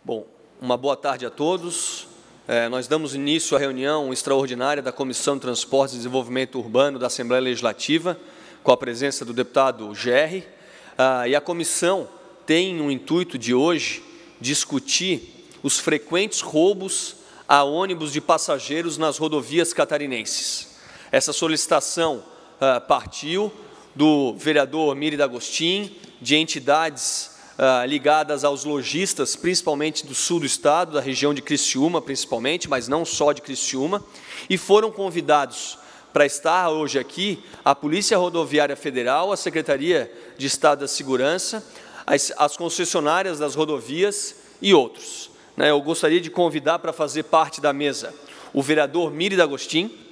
Bom, uma boa tarde a todos. Nós damos início à reunião extraordinária da Comissão de Transportes e Desenvolvimento Urbano da Assembleia Legislativa, com a presença do deputado Gerry. E a comissão tem o intuito de hoje discutir os frequentes roubos a ônibus de passageiros nas rodovias catarinenses. Essa solicitação partiu do vereador Miri D'Agostin, de entidades ligadas aos lojistas, principalmente do sul do estado, da região de Criciúma, principalmente, mas não só de Criciúma, e foram convidados para estar hoje aqui a Polícia Rodoviária Federal, a Secretaria de Estado da Segurança, as concessionárias das rodovias e outros. Eu gostaria de convidar para fazer parte da mesa o vereador Miri D'Agostin,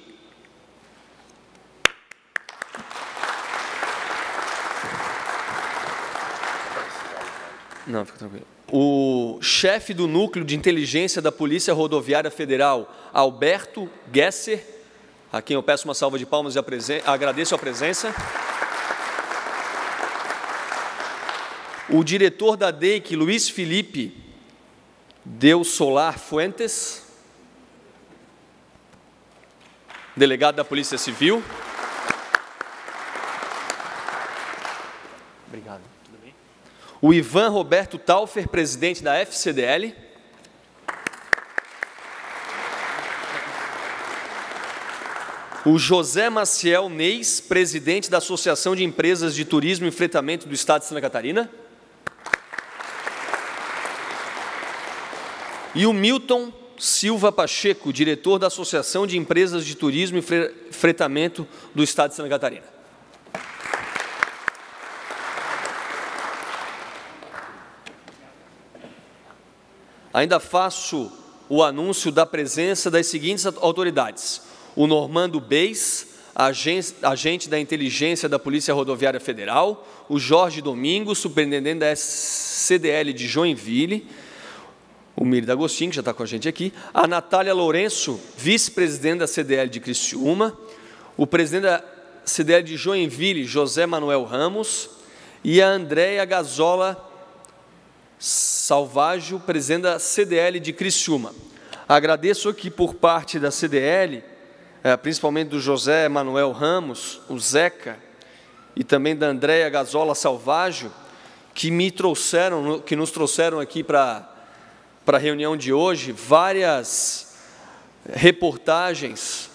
não, fica tranquilo. O chefe do Núcleo de Inteligência da Polícia Rodoviária Federal, Alberto Gesser, a quem eu peço uma salva de palmas e agradeço a presença. O diretor da DEIC, Luiz Felipe Deus Solar Fuentes, delegado da Polícia Civil. Obrigado. O Ivan Roberto Taufer, presidente da FCDL. O José Maciel Neis, presidente da Associação de Empresas de Turismo e Fretamento do Estado de Santa Catarina. E o Milton Silva Pacheco, diretor da Associação de Empresas de Turismo e Fretamento do Estado de Santa Catarina. Ainda faço o anúncio da presença das seguintes autoridades: o Normando Beis, agente da inteligência da Polícia Rodoviária Federal, o Jorge Domingos, superintendente da CDL de Joinville, o Miri D'Agostin, que já está com a gente aqui, a Natália Lourenço, vice-presidente da CDL de Criciúma, o presidente da CDL de Joinville, José Manuel Ramos, e a Andréia Gazola Salvaggio, presidente da CDL de Criciúma. Agradeço aqui por parte da CDL, principalmente do José Manuel Ramos, o Zeca, e também da Andréia Gazola Salvaggio, que nos trouxeram aqui para a reunião de hoje várias reportagens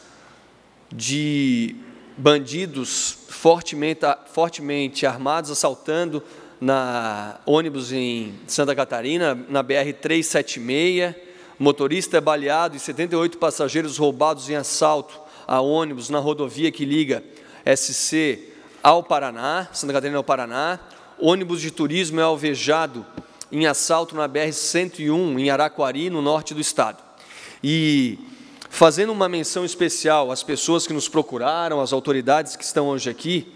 de bandidos fortemente armados assaltando ônibus em Santa Catarina, na BR-376, motorista é baleado e 78 passageiros roubados em assalto a ônibus na rodovia que liga SC ao Paraná, Santa Catarina ao Paraná. Ônibus de turismo é alvejado em assalto na BR-101, em Araquari, no norte do estado. E fazendo uma menção especial às pessoas que nos procuraram, às autoridades que estão hoje aqui,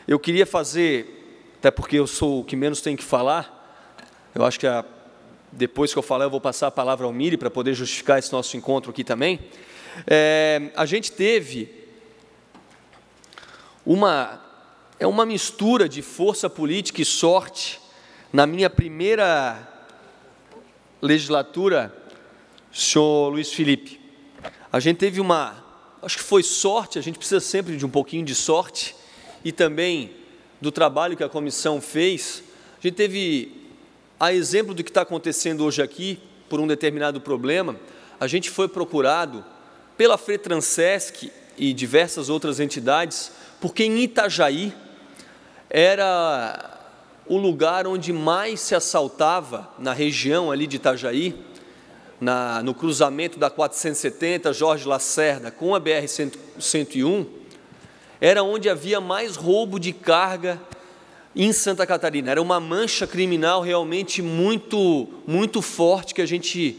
eu queria fazer, até porque eu sou o que menos tenho que falar, eu acho que depois que eu falar eu vou passar a palavra ao Miri para poder justificar esse nosso encontro aqui também. A gente teve uma mistura de força política e sorte na minha primeira legislatura, senhor Luiz Felipe. A gente teve acho que foi sorte, a gente precisa sempre de um pouquinho de sorte, e também do trabalho que a comissão fez. A gente teve, a exemplo do que está acontecendo hoje aqui, por um determinado problema, a gente foi procurado pela FRETRANSESC e diversas outras entidades, porque em Itajaí era o lugar onde mais se assaltava, na região ali de Itajaí, no cruzamento da 470, Jorge Lacerda, com a BR-101, era onde havia mais roubo de carga em Santa Catarina. Era uma mancha criminal realmente muito forte que a gente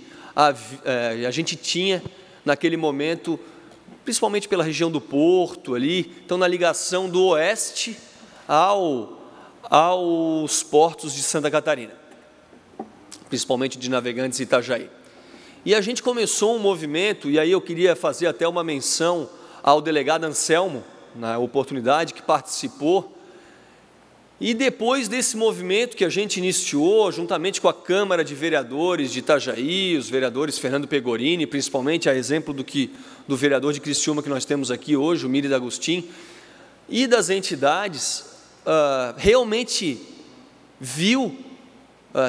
tinha naquele momento, principalmente pela região do Porto, ali, então na ligação do oeste aos portos de Santa Catarina, principalmente de Navegantes e Itajaí. E a gente começou um movimento, e aí eu queria fazer até uma menção ao delegado Anselmo, na oportunidade, que participou, E depois desse movimento que a gente iniciou, juntamente com a Câmara de Vereadores de Itajaí, os vereadores Fernando Pegorini, principalmente a exemplo do vereador de Criciúma que nós temos aqui hoje, o Miri D'Agostin, e das entidades, realmente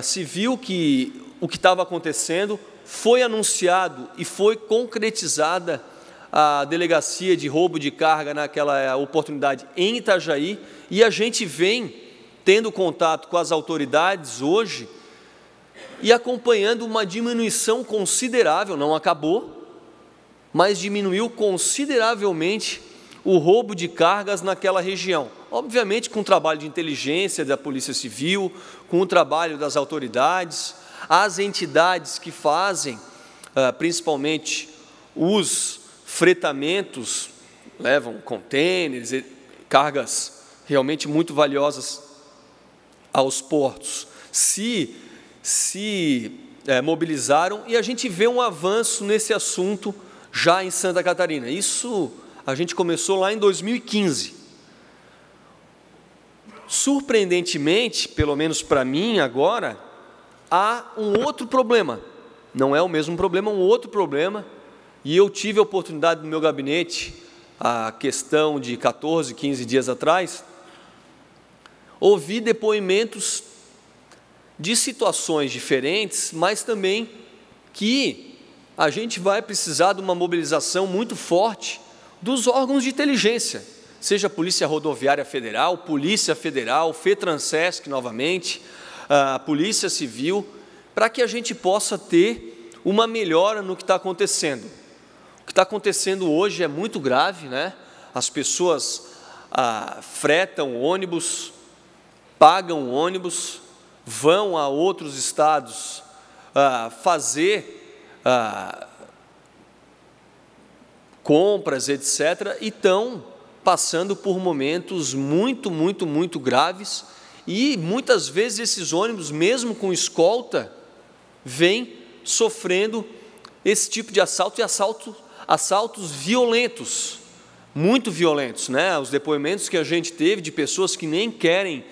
se viu que o que estava acontecendo, foi anunciado e foi concretizada a delegacia de roubo de carga naquela oportunidade em Itajaí, e a gente vem tendo contato com as autoridades hoje e acompanhando uma diminuição considerável, não acabou, mas diminuiu consideravelmente o roubo de cargas naquela região. Obviamente com o trabalho de inteligência da Polícia Civil, com o trabalho das autoridades, as entidades que fazem, principalmente os fretamentos, levam contêineres, cargas realmente muito valiosas aos portos, se mobilizaram, e a gente vê um avanço nesse assunto já em Santa Catarina. Isso a gente começou lá em 2015. Surpreendentemente, pelo menos para mim agora, há um outro problema. Não é o mesmo problema, um outro problema, e eu tive a oportunidade no meu gabinete, a questão de 14, 15 dias atrás, ouvi depoimentos de situações diferentes, mas também que a gente vai precisar de uma mobilização muito forte dos órgãos de inteligência, seja a Polícia Rodoviária Federal, Polícia Federal, FETRANSESC novamente, a Polícia Civil, para que a gente possa ter uma melhora no que está acontecendo. O que está acontecendo hoje é muito grave, né? As pessoas fretam ônibus, pagam ônibus, vão a outros estados fazer compras, etc., e estão passando por momentos muito graves, e muitas vezes esses ônibus, mesmo com escolta, vêm sofrendo esse tipo de assalto e assaltos violentos, muito violentos, né? Os depoimentos que a gente teve de pessoas que nem querem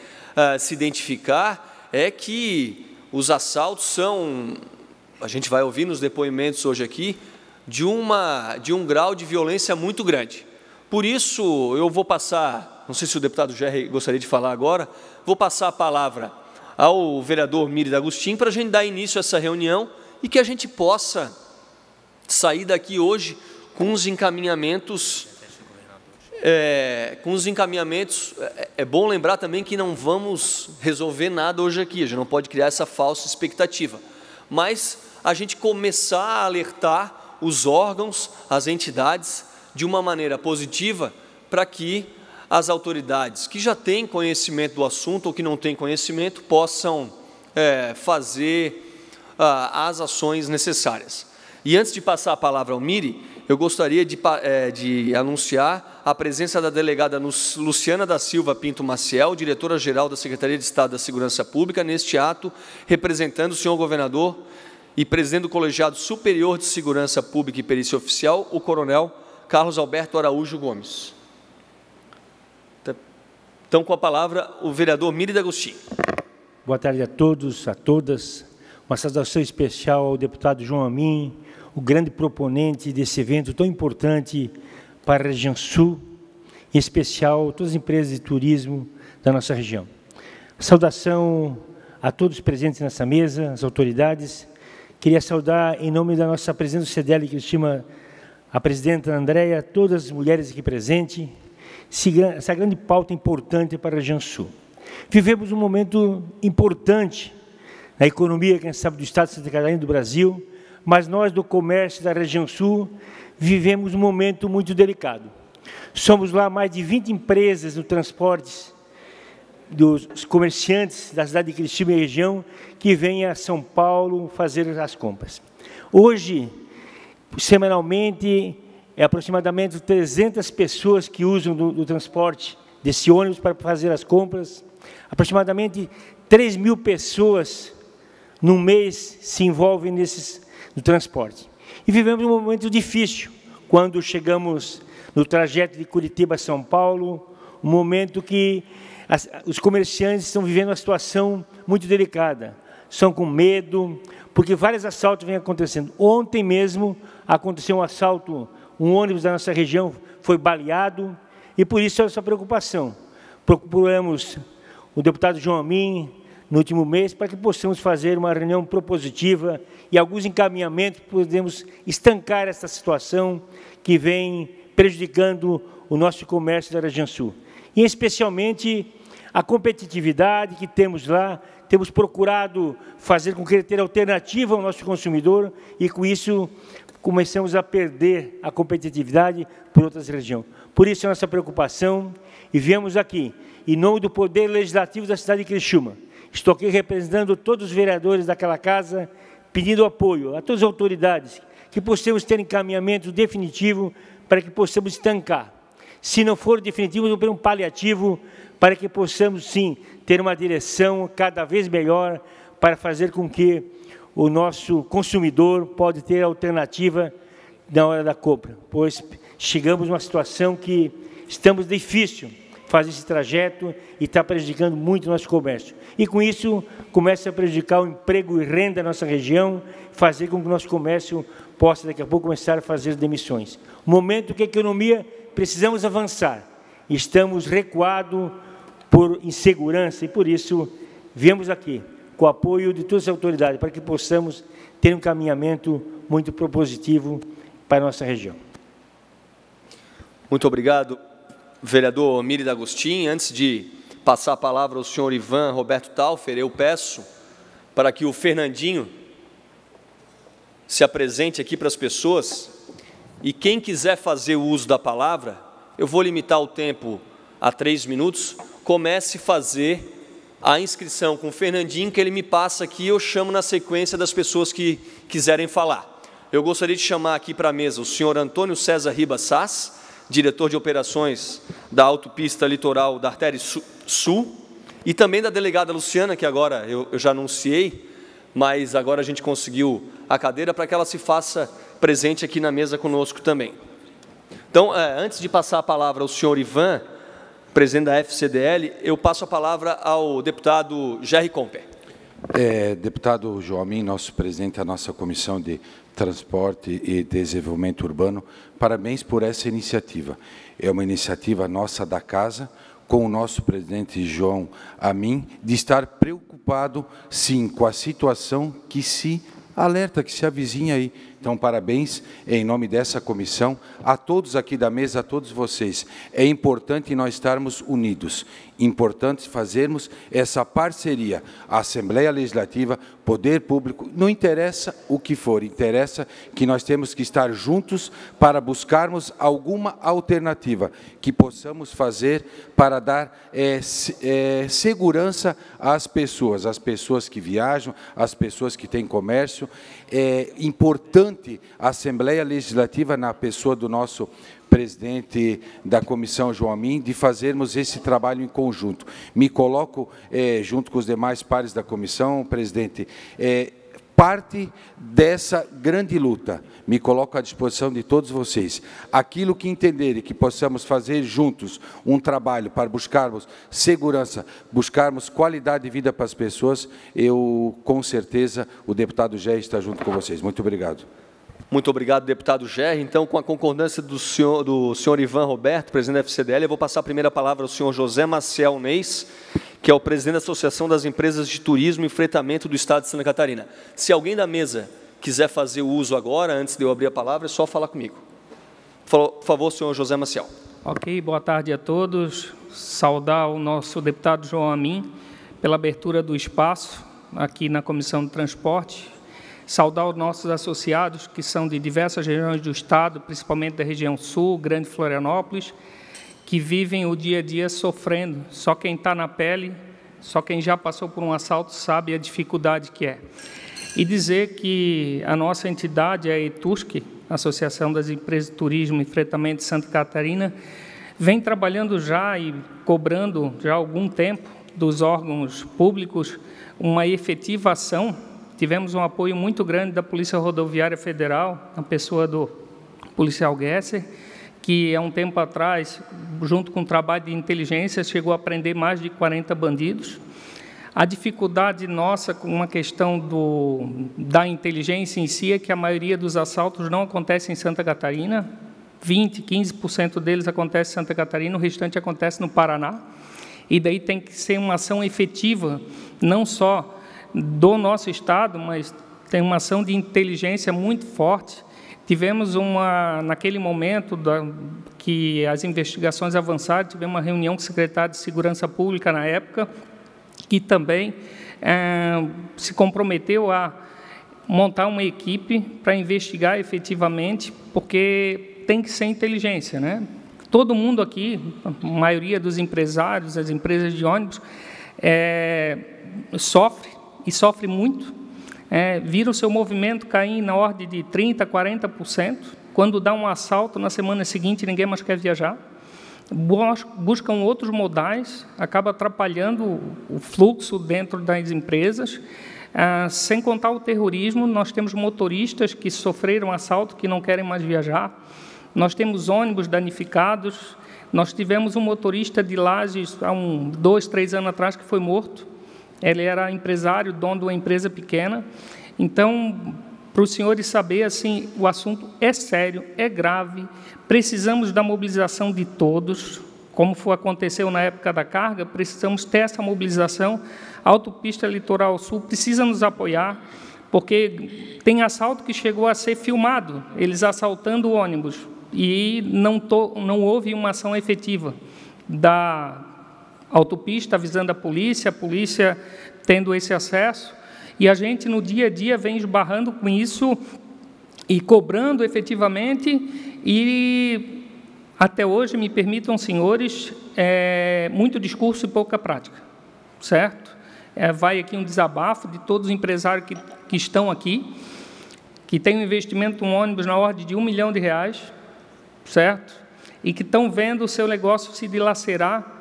se identificar é que os assaltos são, a gente vai ouvir nos depoimentos hoje aqui, de um grau de violência muito grande. Por isso, eu vou passar, não sei se o deputado Gerry gostaria de falar agora, vou passar a palavra ao vereador Miri D'Agostin para a gente dar início a essa reunião e que a gente possa sair daqui hoje com os encaminhamentos. É bom lembrar também que não vamos resolver nada hoje aqui, a gente não pode criar essa falsa expectativa, mas a gente começar a alertar os órgãos, as entidades, de uma maneira positiva, para que as autoridades que já têm conhecimento do assunto ou que não têm conhecimento possam fazer as ações necessárias. E antes de passar a palavra ao Miri, eu gostaria de anunciar a presença da delegada Luciana da Silva Pinto Maciel, diretora-geral da Secretaria de Estado da Segurança Pública, neste ato, representando o senhor governador e presidente do Colegiado Superior de Segurança Pública e Perícia Oficial, o coronel Carlos Alberto Araújo Gomes. Então, com a palavra, o vereador Miri D'Agostin. Boa tarde a todos, a todas. Uma saudação especial ao deputado João Amin, o grande proponente desse evento tão importante para a região sul, em especial todas as empresas de turismo da nossa região. Saudação a todos presentes nessa mesa, as autoridades. Queria saudar, em nome da nossa presidente do CDL, que estima a presidenta Andréia, todas as mulheres aqui presentes, essa grande pauta importante para a região sul. Vivemos um momento importante na economia, quem sabe, do Estado de Santa Catarina e do Brasil, mas nós, do comércio da região sul, vivemos um momento muito delicado. Somos lá mais de 20 empresas no transporte, dos comerciantes da cidade de Criciúma e região, que vêm a São Paulo fazer as compras. Hoje, semanalmente, é aproximadamente 300 pessoas que usam do transporte desse ônibus para fazer as compras. Aproximadamente 3.000 pessoas no mês se envolvem no transporte. E vivemos um momento difícil quando chegamos no trajeto de Curitiba a São Paulo, um momento que os comerciantes estão vivendo uma situação muito delicada, estão com medo, porque vários assaltos vêm acontecendo. Ontem mesmo aconteceu um assalto, um ônibus da nossa região foi baleado, e por isso essa preocupação. Procuramos o deputado João Amin no último mês para que possamos fazer uma reunião propositiva e alguns encaminhamentos, podemos estancar essa situação que vem prejudicando o nosso comércio da região sul. E especialmente a competitividade que temos lá, temos procurado fazer com que ele tenha alternativa ao nosso consumidor e com isso começamos a perder a competitividade por outras regiões. Por isso a nossa preocupação e viemos aqui, em nome do Poder Legislativo da cidade de Criciúma. Estou aqui representando todos os vereadores daquela casa, pedindo apoio a todas as autoridades, que possamos ter encaminhamento definitivo para que possamos estancar. Se não for definitivo, vamos ter um paliativo para que possamos, sim, ter uma direção cada vez melhor para fazer com que o nosso consumidor pode ter alternativa na hora da compra, pois chegamos a uma situação que estamos difícil fazer esse trajeto e está prejudicando muito o nosso comércio. E com isso, começa a prejudicar o emprego e renda da nossa região, fazer com que o nosso comércio possa daqui a pouco começar a fazer demissões. Momento que a economia precisamos avançar. Estamos recuados por insegurança e por isso viemos aqui com o apoio de todas as autoridades para que possamos ter um caminhamento muito propositivo para a nossa região. Muito obrigado, vereador Miri D'Agostin. Antes de passar a palavra ao senhor Ivan Roberto Taufer, eu peço para que o Fernandinho se apresente aqui para as pessoas e quem quiser fazer o uso da palavra, eu vou limitar o tempo a 3 minutos, comece a fazer a inscrição com o Fernandinho, que ele me passa aqui e eu chamo na sequência das pessoas que quiserem falar. Eu gostaria de chamar aqui para a mesa o senhor Antônio César Ribas Sass, diretor de operações da autopista litoral da Artéria Sul, e também da delegada Luciana, que agora eu já anunciei, mas agora a gente conseguiu a cadeira para que ela se faça presente aqui na mesa conosco também. Então, antes de passar a palavra ao senhor Ivan, presidente da FCDL, eu passo a palavra ao deputado Gerry Comper. Deputado João Amin, nosso presidente da nossa Comissão de Transporte e Desenvolvimento Urbano, parabéns por essa iniciativa. É uma iniciativa nossa da casa, com o nosso presidente João Amin, de estar preocupado, sim, com a situação que se alerta, que se avizinha aí. Então, parabéns em nome dessa comissão, a todos aqui da mesa, a todos vocês. É importante nós estarmos unidos, importante fazermos essa parceria, a Assembleia Legislativa, Poder Público, não interessa o que for, interessa que nós temos que estar juntos para buscarmos alguma alternativa que possamos fazer para dar segurança às pessoas que viajam, às pessoas que têm comércio. É importante a Assembleia Legislativa, na pessoa do nosso presidente da comissão, João Amin, de fazermos esse trabalho em conjunto. Me coloco, junto com os demais pares da comissão, presidente, parte dessa grande luta. Me coloco à disposição de todos vocês. Aquilo que entenderem que possamos fazer juntos um trabalho para buscarmos segurança, buscarmos qualidade de vida para as pessoas, eu, com certeza, o deputado Gerry está junto com vocês. Muito obrigado. Muito obrigado, deputado Gerry. Então, com a concordância do senhor Ivan Roberto, presidente da FCDL, eu vou passar a primeira palavra ao senhor José Maciel Neis, que é o presidente da Associação das Empresas de Turismo e Fretamento do Estado de Santa Catarina. Se alguém da mesa quiser fazer o uso agora, antes de eu abrir a palavra, é só falar comigo. Por favor, senhor José Maciel. Ok, boa tarde a todos. Saudar o nosso deputado João Amin pela abertura do espaço aqui na Comissão de Transporte. Saudar os nossos associados, que são de diversas regiões do Estado, principalmente da região sul, Grande Florianópolis, que vivem o dia a dia sofrendo. Só quem está na pele, só quem já passou por um assalto sabe a dificuldade que é. E dizer que a nossa entidade, a ETUSC, Associação das Empresas de Turismo e Fretamento de Santa Catarina, vem trabalhando já e cobrando já há algum tempo dos órgãos públicos uma efetiva ação. Tivemos um apoio muito grande da Polícia Rodoviária Federal, na pessoa do policial Gesser, que há um tempo atrás, junto com o trabalho de inteligência, chegou a prender mais de 40 bandidos. A dificuldade nossa com uma questão da inteligência em si é que a maioria dos assaltos não acontece em Santa Catarina, 20%, 15% deles acontece em Santa Catarina, o restante acontece no Paraná, e daí tem que ser uma ação efetiva, não só do nosso Estado, mas tem uma ação de inteligência muito forte. Tivemos naquele momento que as investigações avançaram, tivemos uma reunião com o secretário de Segurança Pública na época, que também se comprometeu a montar uma equipe para investigar efetivamente, porque tem que ser inteligência, né? Todo mundo aqui, a maioria dos empresários, as empresas de ônibus, sofre muito, vira o seu movimento cair na ordem de 30%, 40%, quando dá um assalto, na semana seguinte ninguém mais quer viajar, buscam outros modais, acaba atrapalhando o fluxo dentro das empresas, sem contar o terrorismo. Nós temos motoristas que sofreram assalto, que não querem mais viajar, nós temos ônibus danificados, nós tivemos um motorista de Lages, há 2, 3 anos atrás, que foi morto. Ele era empresário, dono de uma empresa pequena. Então, para os senhores saberem, assim, o assunto é sério, é grave, precisamos da mobilização de todos, como aconteceu na época da carga, precisamos ter essa mobilização. A Autopista Litoral Sul precisa nos apoiar, porque tem assalto que chegou a ser filmado, eles assaltando o ônibus, e não houve uma ação efetiva da autopista avisando a polícia tendo esse acesso, e a gente no dia a dia vem esbarrando com isso e cobrando efetivamente, e até hoje, me permitam, senhores, muito discurso e pouca prática, certo? Vai aqui um desabafo de todos os empresários que estão aqui, que têm um investimento em um ônibus na ordem de R$1 milhão, certo? E que estão vendo o seu negócio se dilacerar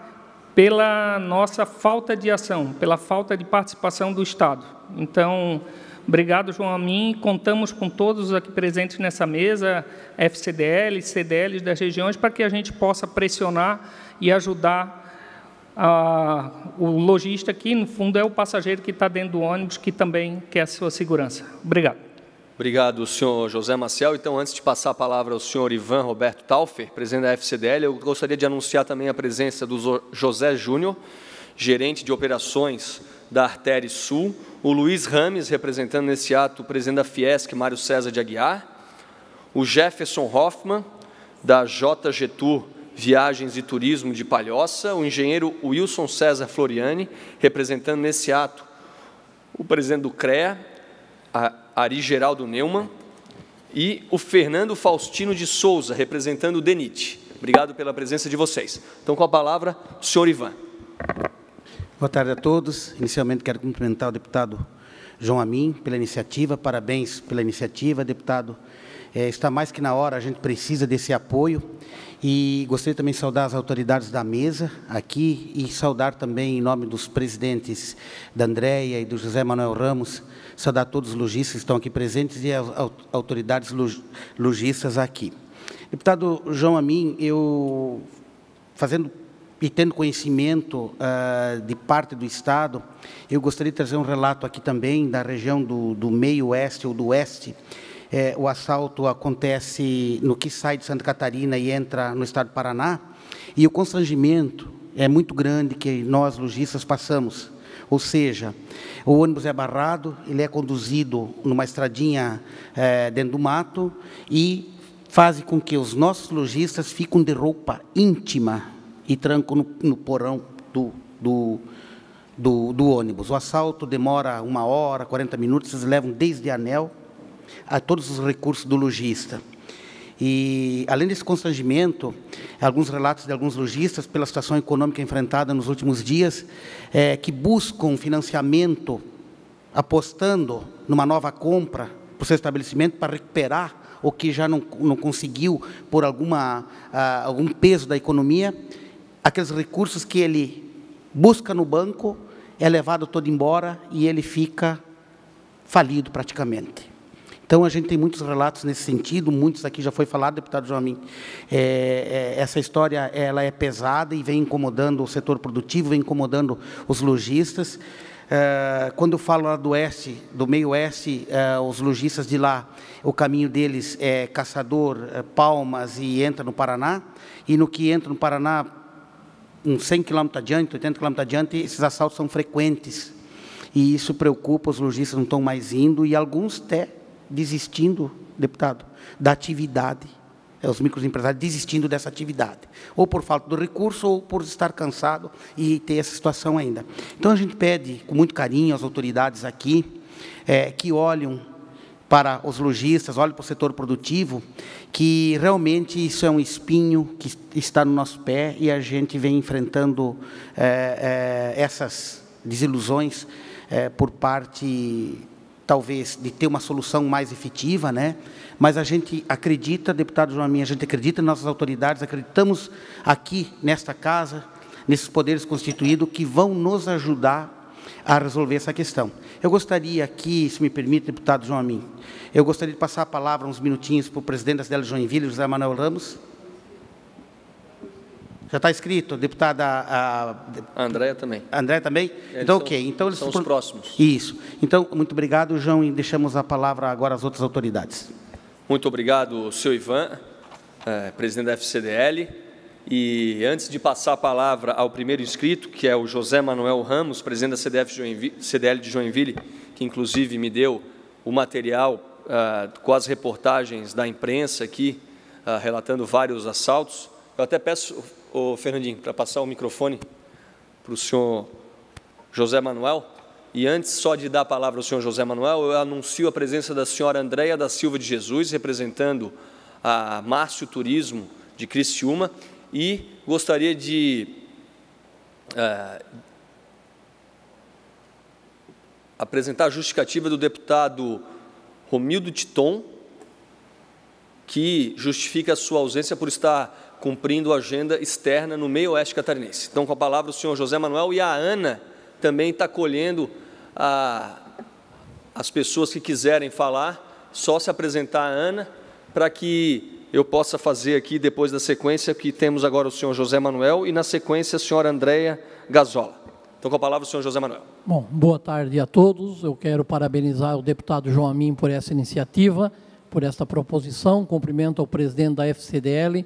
pela nossa falta de ação, pela falta de participação do Estado. Então, obrigado, João Amin. Contamos com todos aqui presentes nessa mesa, FCDL, CDLs das regiões, para que a gente possa pressionar e ajudar o lojista, que, no fundo, é o passageiro que está dentro do ônibus, que também quer a sua segurança. Obrigado. Obrigado, senhor José Maciel. Então, antes de passar a palavra ao senhor Ivan Roberto Taufer, presidente da FCDL, eu gostaria de anunciar também a presença do José Júnior, gerente de operações da Artéria Sul, o Luiz Rames, representando nesse ato o presidente da Fiesc, Mário César de Aguiar, o Jefferson Hoffman, da JG Tour Viagens e Turismo de Palhoça, o engenheiro Wilson César Floriani, representando nesse ato o presidente do CREA, Ari Geraldo Neumann, e o Fernando Faustino de Souza, representando o DENIT. Obrigado pela presença de vocês. Então, com a palavra, o senhor Ivan. Boa tarde a todos. Inicialmente, quero cumprimentar o deputado João Amin pela iniciativa. Parabéns pela iniciativa, deputado. Está mais que na hora, a gente precisa desse apoio. E gostaria também de saudar as autoridades da mesa aqui e saudar também, em nome dos presidentes da Andréia e do José Manuel Ramos, saudar todos os lojistas que estão aqui presentes e as autoridades lojistas aqui. Deputado João Amin, eu, fazendo e tendo conhecimento de parte do Estado, eu gostaria de trazer um relato aqui também da região do meio-oeste ou do oeste. O assalto acontece no que sai de Santa Catarina e entra no estado do Paraná, e o constrangimento é muito grande que nós, lojistas, passamos. Ou seja, o ônibus é barrado, ele é conduzido numa estradinha dentro do mato e faz com que os nossos lojistas fiquem de roupa íntima e trancam no porão do ônibus. O assalto demora 1 hora, 40 minutos, eles levam desde anel a todos os recursos do lojista. E, além desse constrangimento, alguns relatos de alguns lojistas, pela situação econômica enfrentada nos últimos dias, que buscam financiamento, apostando numa nova compra para o seu estabelecimento, para recuperar o que já não conseguiu por algum peso da economia. Aqueles recursos que ele busca no banco, é levado todo embora e ele fica falido praticamente. Então, a gente tem muitos relatos nesse sentido, muitos aqui já foi falado, deputado João Amin. Essa história ela é pesada e vem incomodando o setor produtivo, vem incomodando os lojistas. Quando eu falo lá do oeste, do meio oeste, os lojistas de lá, o caminho deles é Caçador, Palmas e entra no Paraná, e no que entra no Paraná, uns 100 km adiante, 80 km adiante, esses assaltos são frequentes, e isso preocupa, os lojistas não estão mais indo, e alguns até desistindo, deputado, da atividade, os microempresários desistindo dessa atividade, ou por falta do recurso, ou por estar cansado e ter essa situação ainda. Então, a gente pede, com muito carinho, às autoridades aqui, que olhem para os lojistas, olhem para o setor produtivo, que realmente isso é um espinho que está no nosso pé e a gente vem enfrentando essas desilusões por parte, talvez, de ter uma solução mais efetiva, né? Mas a gente acredita, deputado João Amin, a gente acredita nas nossas autoridades, acreditamos aqui nesta casa, nesses poderes constituídos, que vão nos ajudar a resolver essa questão. Eu gostaria aqui, se me permite, deputado João Amin, eu gostaria de passar a palavra uns minutinhos para o presidente da CDL de Joinville, José Manuel Ramos. Já está escrito, deputada... A Andréia também. Andréia também? Então, ok. Então, eles são os próximos. Isso. Então, muito obrigado, João, e deixamos a palavra agora às outras autoridades. Muito obrigado, senhor Ivan, presidente da FCDL. E antes de passar a palavra ao primeiro inscrito, que é o José Manuel Ramos, presidente da CDL de Joinville, que inclusive me deu o material com as reportagens da imprensa aqui, relatando vários assaltos. Eu até peço, Fernandinho, para passar o microfone para o senhor José Manuel. E antes só de dar a palavra ao senhor José Manuel, eu anuncio a presença da senhora Andréia da Silva de Jesus, representando a Márcio Turismo de Criciúma, e gostaria de apresentar a justificativa do deputado Romildo Titon, que justifica a sua ausência por estar cumprindo a agenda externa no meio oeste catarinense. Então, com a palavra o senhor José Manuel, e a Ana também está colhendo as pessoas que quiserem falar, só se apresentar a Ana, para que eu possa fazer aqui, depois da sequência, que temos agora o senhor José Manuel, e na sequência a senhora Andréia Gazola. Então, com a palavra o senhor José Manuel. Bom, boa tarde a todos. Eu quero parabenizar o deputado João Amin por essa iniciativa, por esta proposição. Cumprimento ao presidente da FCDL,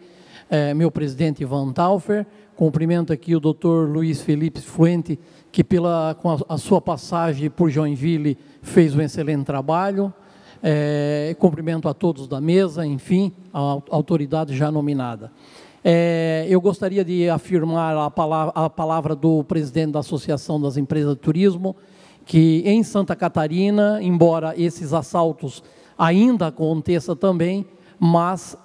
meu presidente Ivan Taufer. Cumprimento aqui o doutor Luiz Felipe Fuente, que com a sua passagem por Joinville fez um excelente trabalho. Cumprimento a todos da mesa, enfim, a autoridade já nominada. Eu gostaria de afirmar a palavra do presidente da Associação das Empresas de Turismo, que em Santa Catarina, embora esses assaltos ainda aconteçam também, mas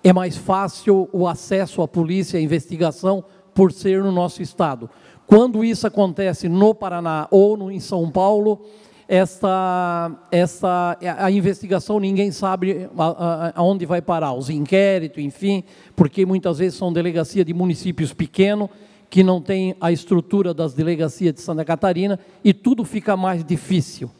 é mais fácil o acesso à polícia, à investigação, por ser no nosso estado. Quando isso acontece no Paraná ou em São Paulo, a investigação ninguém sabe aonde vai parar, os inquéritos, enfim, porque muitas vezes são delegacias de municípios pequenos, que não tem a estrutura das delegacias de Santa Catarina, e tudo fica mais difícil.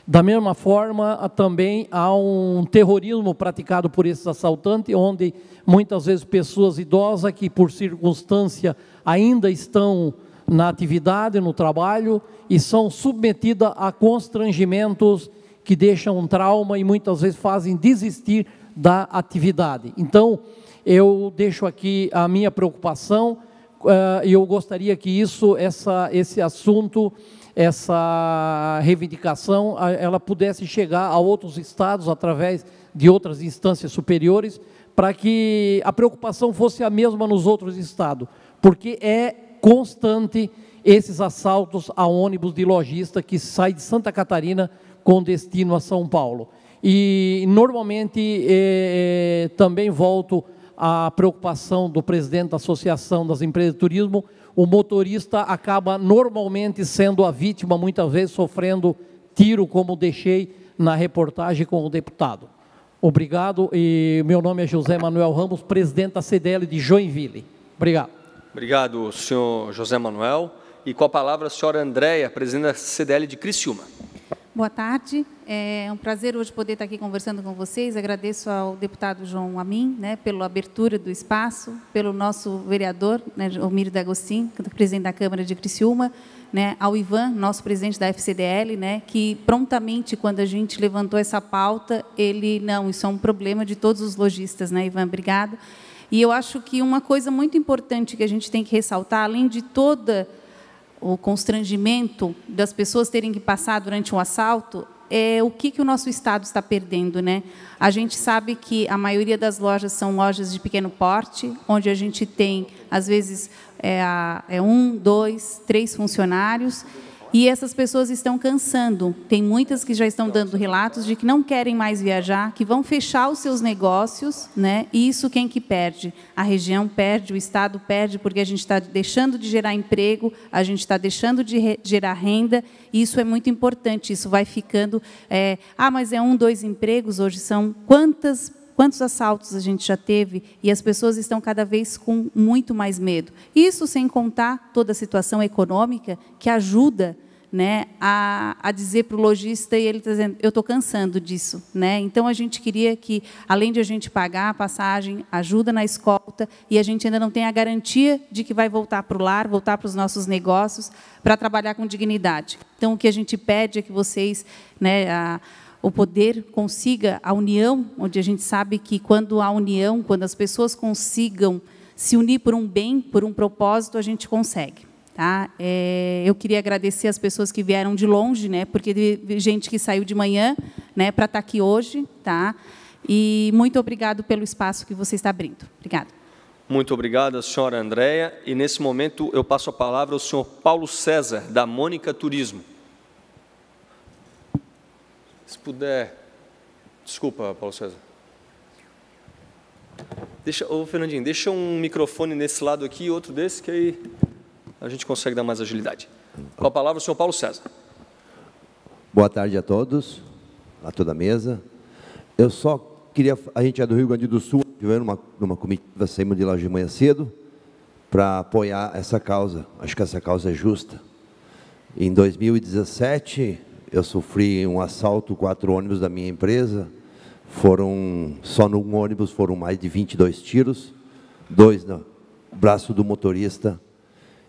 Da mesma forma, também há um terrorismo praticado por esses assaltantes, onde muitas vezes pessoas idosas que, por circunstância, ainda estão na atividade, no trabalho, e são submetidas a constrangimentos que deixam um trauma e muitas vezes fazem desistir da atividade. Então, eu deixo aqui a minha preocupação, e eu gostaria que esse assunto, essa reivindicação, ela pudesse chegar a outros estados através de outras instâncias superiores, para que a preocupação fosse a mesma nos outros estados, porque é constante esses assaltos a ônibus de lojista que sai de Santa Catarina com destino a São Paulo. E, normalmente, também volto à preocupação do presidente da Associação das Empresas de Turismo, o motorista acaba normalmente sendo a vítima, muitas vezes sofrendo tiro, como deixei na reportagem com o deputado. Obrigado, e meu nome é José Manuel Ramos, presidente da CDL de Joinville. Obrigado. Obrigado, senhor José Manuel. E com a palavra a senhora Andréia, presidente da CDL de Criciúma. Boa tarde, é um prazer hoje poder estar aqui conversando com vocês. Agradeço ao deputado João Amin, né, pela abertura do espaço, pelo nosso vereador, né, Omírio D'Agostin, presidente da Câmara de Criciúma, né, ao Ivan, nosso presidente da FCDL, né, que prontamente, quando a gente levantou essa pauta, isso é um problema de todos os lojistas, né, Ivan, obrigado. E eu acho que uma coisa muito importante que a gente tem que ressaltar, além de toda o constrangimento das pessoas terem que passar durante um assalto, é o que o nosso Estado está perdendo, né? A gente sabe que a maioria das lojas são lojas de pequeno porte, onde a gente tem, às vezes, 1, 2, 3 funcionários, e essas pessoas estão cansando. Tem muitas que já estão dando relatos de que não querem mais viajar, que vão fechar os seus negócios, né? E isso quem que perde? A região perde, o Estado perde, porque a gente está deixando de gerar emprego, a gente está deixando de gerar renda, e isso é muito importante, isso vai ficando... mas é 1, 2 empregos, hoje são quantos assaltos a gente já teve, e as pessoas estão cada vez com muito mais medo. Isso sem contar toda a situação econômica que ajuda, né, a dizer para o lojista, e ele está dizendo, eu estou cansando disso, né? Então, a gente queria que, além de a gente pagar a passagem, ajuda na escolta, e a gente ainda não tem a garantia de que vai voltar para o lar, voltar para os nossos negócios, para trabalhar com dignidade. Então, o que a gente pede é que vocês, né, o poder consiga a união, onde a gente sabe que quando há união, quando as pessoas consigam se unir por um bem, por um propósito, a gente consegue. Tá? Eu queria agradecer as pessoas que vieram de longe, né, porque teve gente que saiu de manhã, né, para estar aqui hoje. Tá? E muito obrigado pelo espaço que você está abrindo. Obrigada. Muito obrigado, senhora Andréia. E, nesse momento, eu passo a palavra ao senhor Paulo César, da Mônica Turismo. Se puder... Desculpa, Paulo César. Fernandinho, deixa um microfone nesse lado aqui e outro desse, que aí a gente consegue dar mais agilidade. Com a palavra, o senhor Paulo César. Boa tarde a todos, a toda a mesa. Eu só queria... A gente é do Rio Grande do Sul, tivemos numa comitiva, saímos de lá de manhã cedo, para apoiar essa causa. Acho que essa causa é justa. Em 2017... eu sofri um assalto, 4 ônibus da minha empresa, só num ônibus foram mais de 22 tiros, 2 no braço do motorista.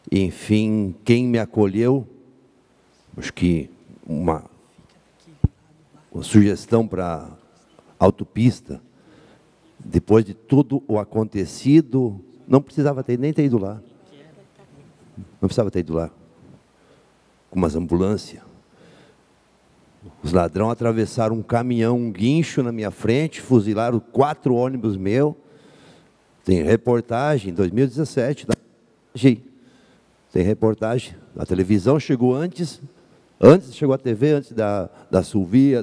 Enfim, quem me acolheu, acho que uma sugestão para autopista, depois de tudo o acontecido, não precisava nem ter ido lá. Não precisava ter ido lá, com umas ambulâncias. Os ladrões atravessaram um caminhão, um guincho na minha frente, fuzilaram 4 ônibus meus. Tem reportagem, em 2017, tem reportagem. A televisão chegou antes chegou a TV, antes da Sulvia,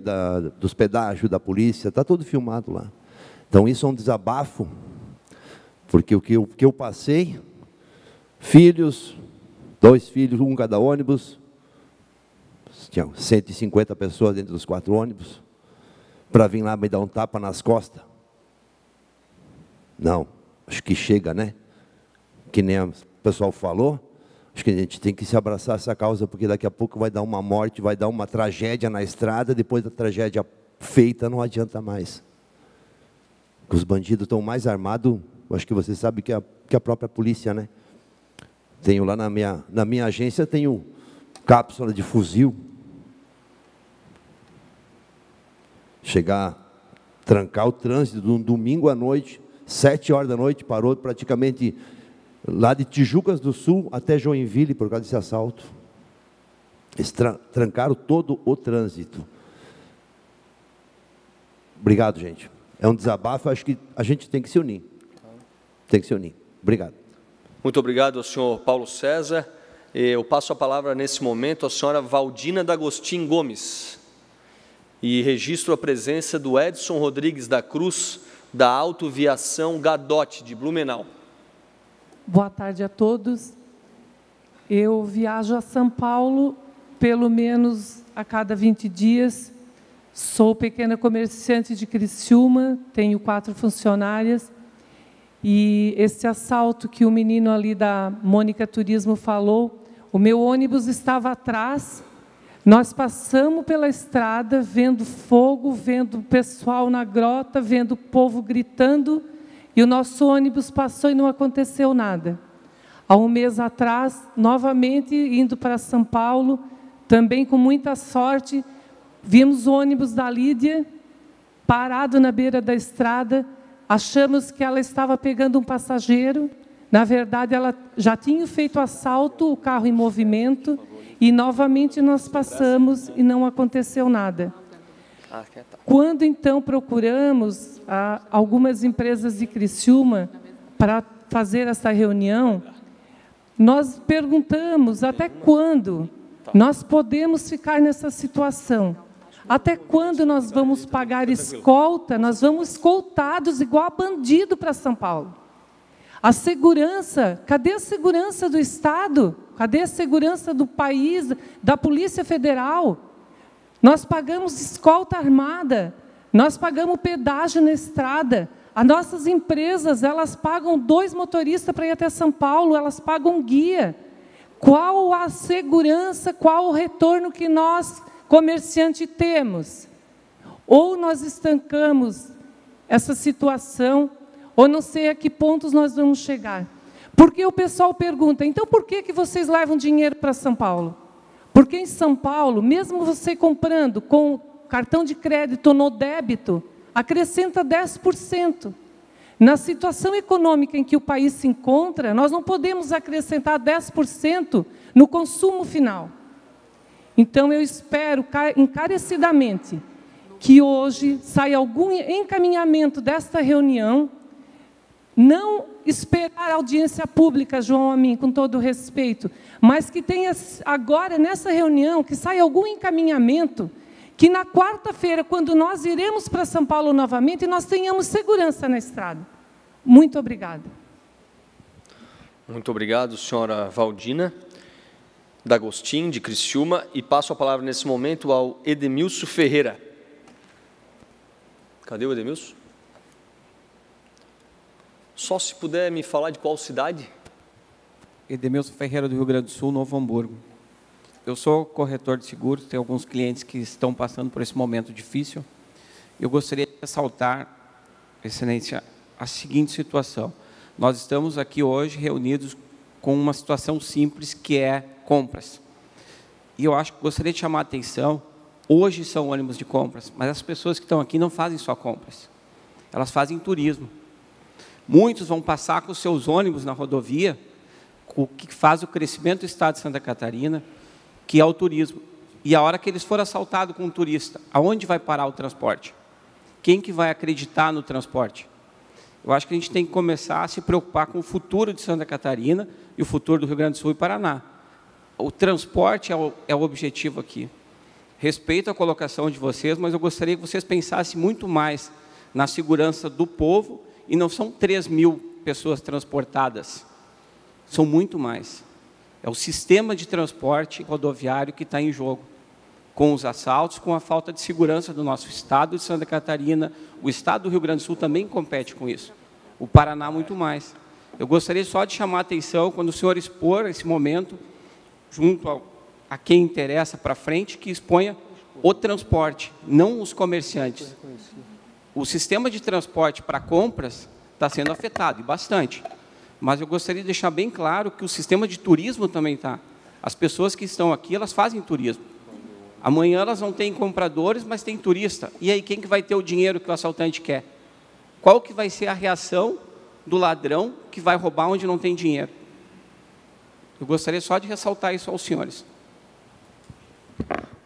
dos pedágios, da polícia, está tudo filmado lá. Então, isso é um desabafo, porque o que eu passei, filhos, 2 filhos, um cada ônibus, tinha 150 pessoas dentro dos 4 ônibus, para vir lá me dar um tapa nas costas. Não, acho que chega, né? Que nem o pessoal falou, acho que a gente tem que se abraçar essa causa, porque daqui a pouco vai dar uma morte, vai dar uma tragédia na estrada, depois da tragédia feita não adianta mais. Os bandidos estão mais armados, acho que você sabe que a própria polícia, né? Tenho lá na minha agência, tenho cápsula de fuzil. Chegar, trancar o trânsito de um domingo à noite, 7 horas da noite, parou praticamente lá de Tijucas do Sul até Joinville por causa desse assalto. Eles trancaram todo o trânsito. Obrigado, gente. É um desabafo, acho que a gente tem que se unir. Tem que se unir. Obrigado. Muito obrigado ao senhor Paulo César. Eu passo a palavra nesse momento à senhora Valdina D'Agostin Gomes. E registro a presença do Edson Rodrigues da Cruz, da Autoviação Gadotti, de Blumenau. Boa tarde a todos. Eu viajo a São Paulo pelo menos a cada 20 dias. Sou pequena comerciante de Criciúma, tenho 4 funcionárias. E esse assalto que o menino ali da Mônica Turismo falou, o meu ônibus estava atrás, Nós passamos pela estrada, vendo fogo, vendo o pessoal na grota, vendo o povo gritando, e o nosso ônibus passou e não aconteceu nada. Há um mês atrás, novamente indo para São Paulo, também com muita sorte, vimos o ônibus da Lídia parado na beira da estrada, achamos que ela estava pegando um passageiro, na verdade ela já tinha feito assalto, o carro em movimento, e novamente nós passamos e não aconteceu nada. Quando então procuramos algumas empresas de Criciúma para fazer essa reunião, nós perguntamos até quando nós podemos ficar nessa situação. Até quando nós vamos pagar escolta? Nós vamos escoltados igual a bandido para São Paulo. A segurança, cadê a segurança do Estado? Cadê a segurança do país, da Polícia Federal? Nós pagamos escolta armada, nós pagamos pedágio na estrada. As nossas empresas, elas pagam 2 motoristas para ir até São Paulo, elas pagam guia. Qual a segurança, qual o retorno que nós, comerciantes, temos? Ou nós estancamos essa situação, ou não sei a que pontos nós vamos chegar. Porque o pessoal pergunta, então por que vocês levam dinheiro para São Paulo? Porque em São Paulo, mesmo você comprando com cartão de crédito ou no débito, acrescenta 10%. Na situação econômica em que o país se encontra, nós não podemos acrescentar 10% no consumo final. Então, eu espero encarecidamente que hoje saia algum encaminhamento desta reunião, não esperar a audiência pública, João Amin, com todo o respeito, mas que tenha agora, nessa reunião, que saia algum encaminhamento, que na quarta-feira, quando nós iremos para São Paulo novamente, nós tenhamos segurança na estrada. Muito obrigada. Muito obrigado, senhora Valdina D'Agostin, de Criciúma, e passo a palavra nesse momento ao Edemilson Ferreira. Cadê o Edemilson? Só se puder me falar de qual cidade? Edemilson Ferreira, do Rio Grande do Sul, Novo Hamburgo. Eu sou corretor de seguros, tenho alguns clientes que estão passando por esse momento difícil. Eu gostaria de ressaltar, Excelência, a seguinte situação. Nós estamos aqui hoje reunidos com uma situação simples, que é compras. E eu acho que gostaria de chamar a atenção, hoje são ônibus de compras, mas as pessoas que estão aqui não fazem só compras, elas fazem turismo. Muitos vão passar com os seus ônibus na rodovia, o que faz o crescimento do estado de Santa Catarina, que é o turismo. E a hora que eles forem assaltados com um turista, aonde vai parar o transporte? Quem que vai acreditar no transporte? Eu acho que a gente tem que começar a se preocupar com o futuro de Santa Catarina e o futuro do Rio Grande do Sul e Paraná. O transporte é o objetivo aqui. Respeito a colocação de vocês, mas eu gostaria que vocês pensassem muito mais na segurança do povo, e não são 3.000 pessoas transportadas, são muito mais. É o sistema de transporte rodoviário que está em jogo, com os assaltos, com a falta de segurança do nosso estado de Santa Catarina. O estado do Rio Grande do Sul também compete com isso. O Paraná, muito mais. Eu gostaria só de chamar a atenção, quando o senhor expor esse momento, junto a quem interessa para frente, que exponha o transporte, não os comerciantes. O sistema de transporte para compras está sendo afetado, e bastante. Mas eu gostaria de deixar bem claro que o sistema de turismo também está. As pessoas que estão aqui, elas fazem turismo. Amanhã elas não têm compradores, mas tem turista. E aí, quem que vai ter o dinheiro que o assaltante quer? Qual que vai ser a reação do ladrão que vai roubar onde não tem dinheiro? Eu gostaria só de ressaltar isso aos senhores.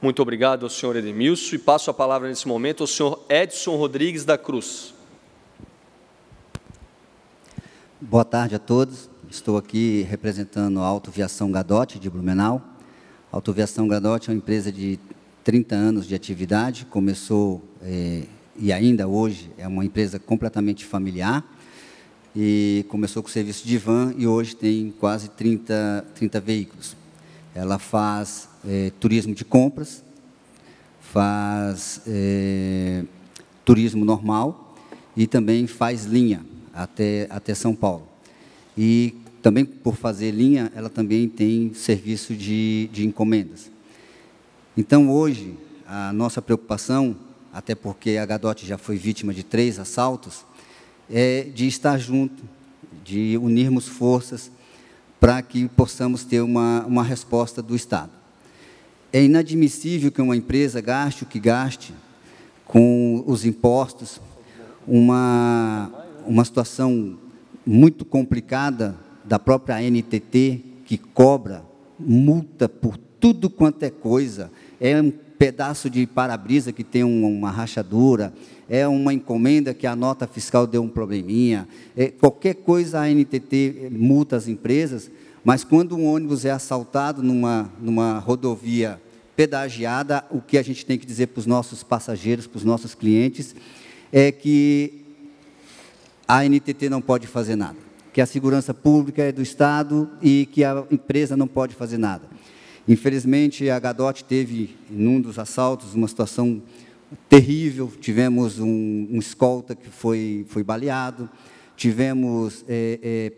Muito obrigado ao senhor Edemilson, e passo a palavra nesse momento ao senhor Edson Rodrigues da Cruz. Boa tarde a todos. Estou aqui representando a Autoviação Gadotti, de Blumenau. A Autoviação Gadotti é uma empresa de 30 anos de atividade, começou, e ainda hoje, é uma empresa completamente familiar, e começou com o serviço de van, e hoje tem quase 30 veículos. Ela faz turismo de compras, faz turismo normal, e também faz linha até São Paulo. E também, por fazer linha, ela também tem serviço de encomendas. Então, hoje, a nossa preocupação, até porque a Gadot já foi vítima de 3 assaltos, é de estar junto, de unirmos forças para que possamos ter uma resposta do Estado. É inadmissível que uma empresa gaste o que gaste com os impostos, uma situação muito complicada da própria ANTT, que cobra multa por tudo quanto é coisa, é um pedaço de para-brisa que tem uma rachadura, é uma encomenda que a nota fiscal deu um probleminha, qualquer coisa a ANTT multa as empresas, mas quando um ônibus é assaltado numa rodovia pedagiada, o que a gente tem que dizer para os nossos passageiros, para os nossos clientes, é que a ANTT não pode fazer nada, que a segurança pública é do Estado e que a empresa não pode fazer nada. Infelizmente, a Gadot teve, num dos assaltos, uma situação terrível. Tivemos um escolta que foi baleado, tivemos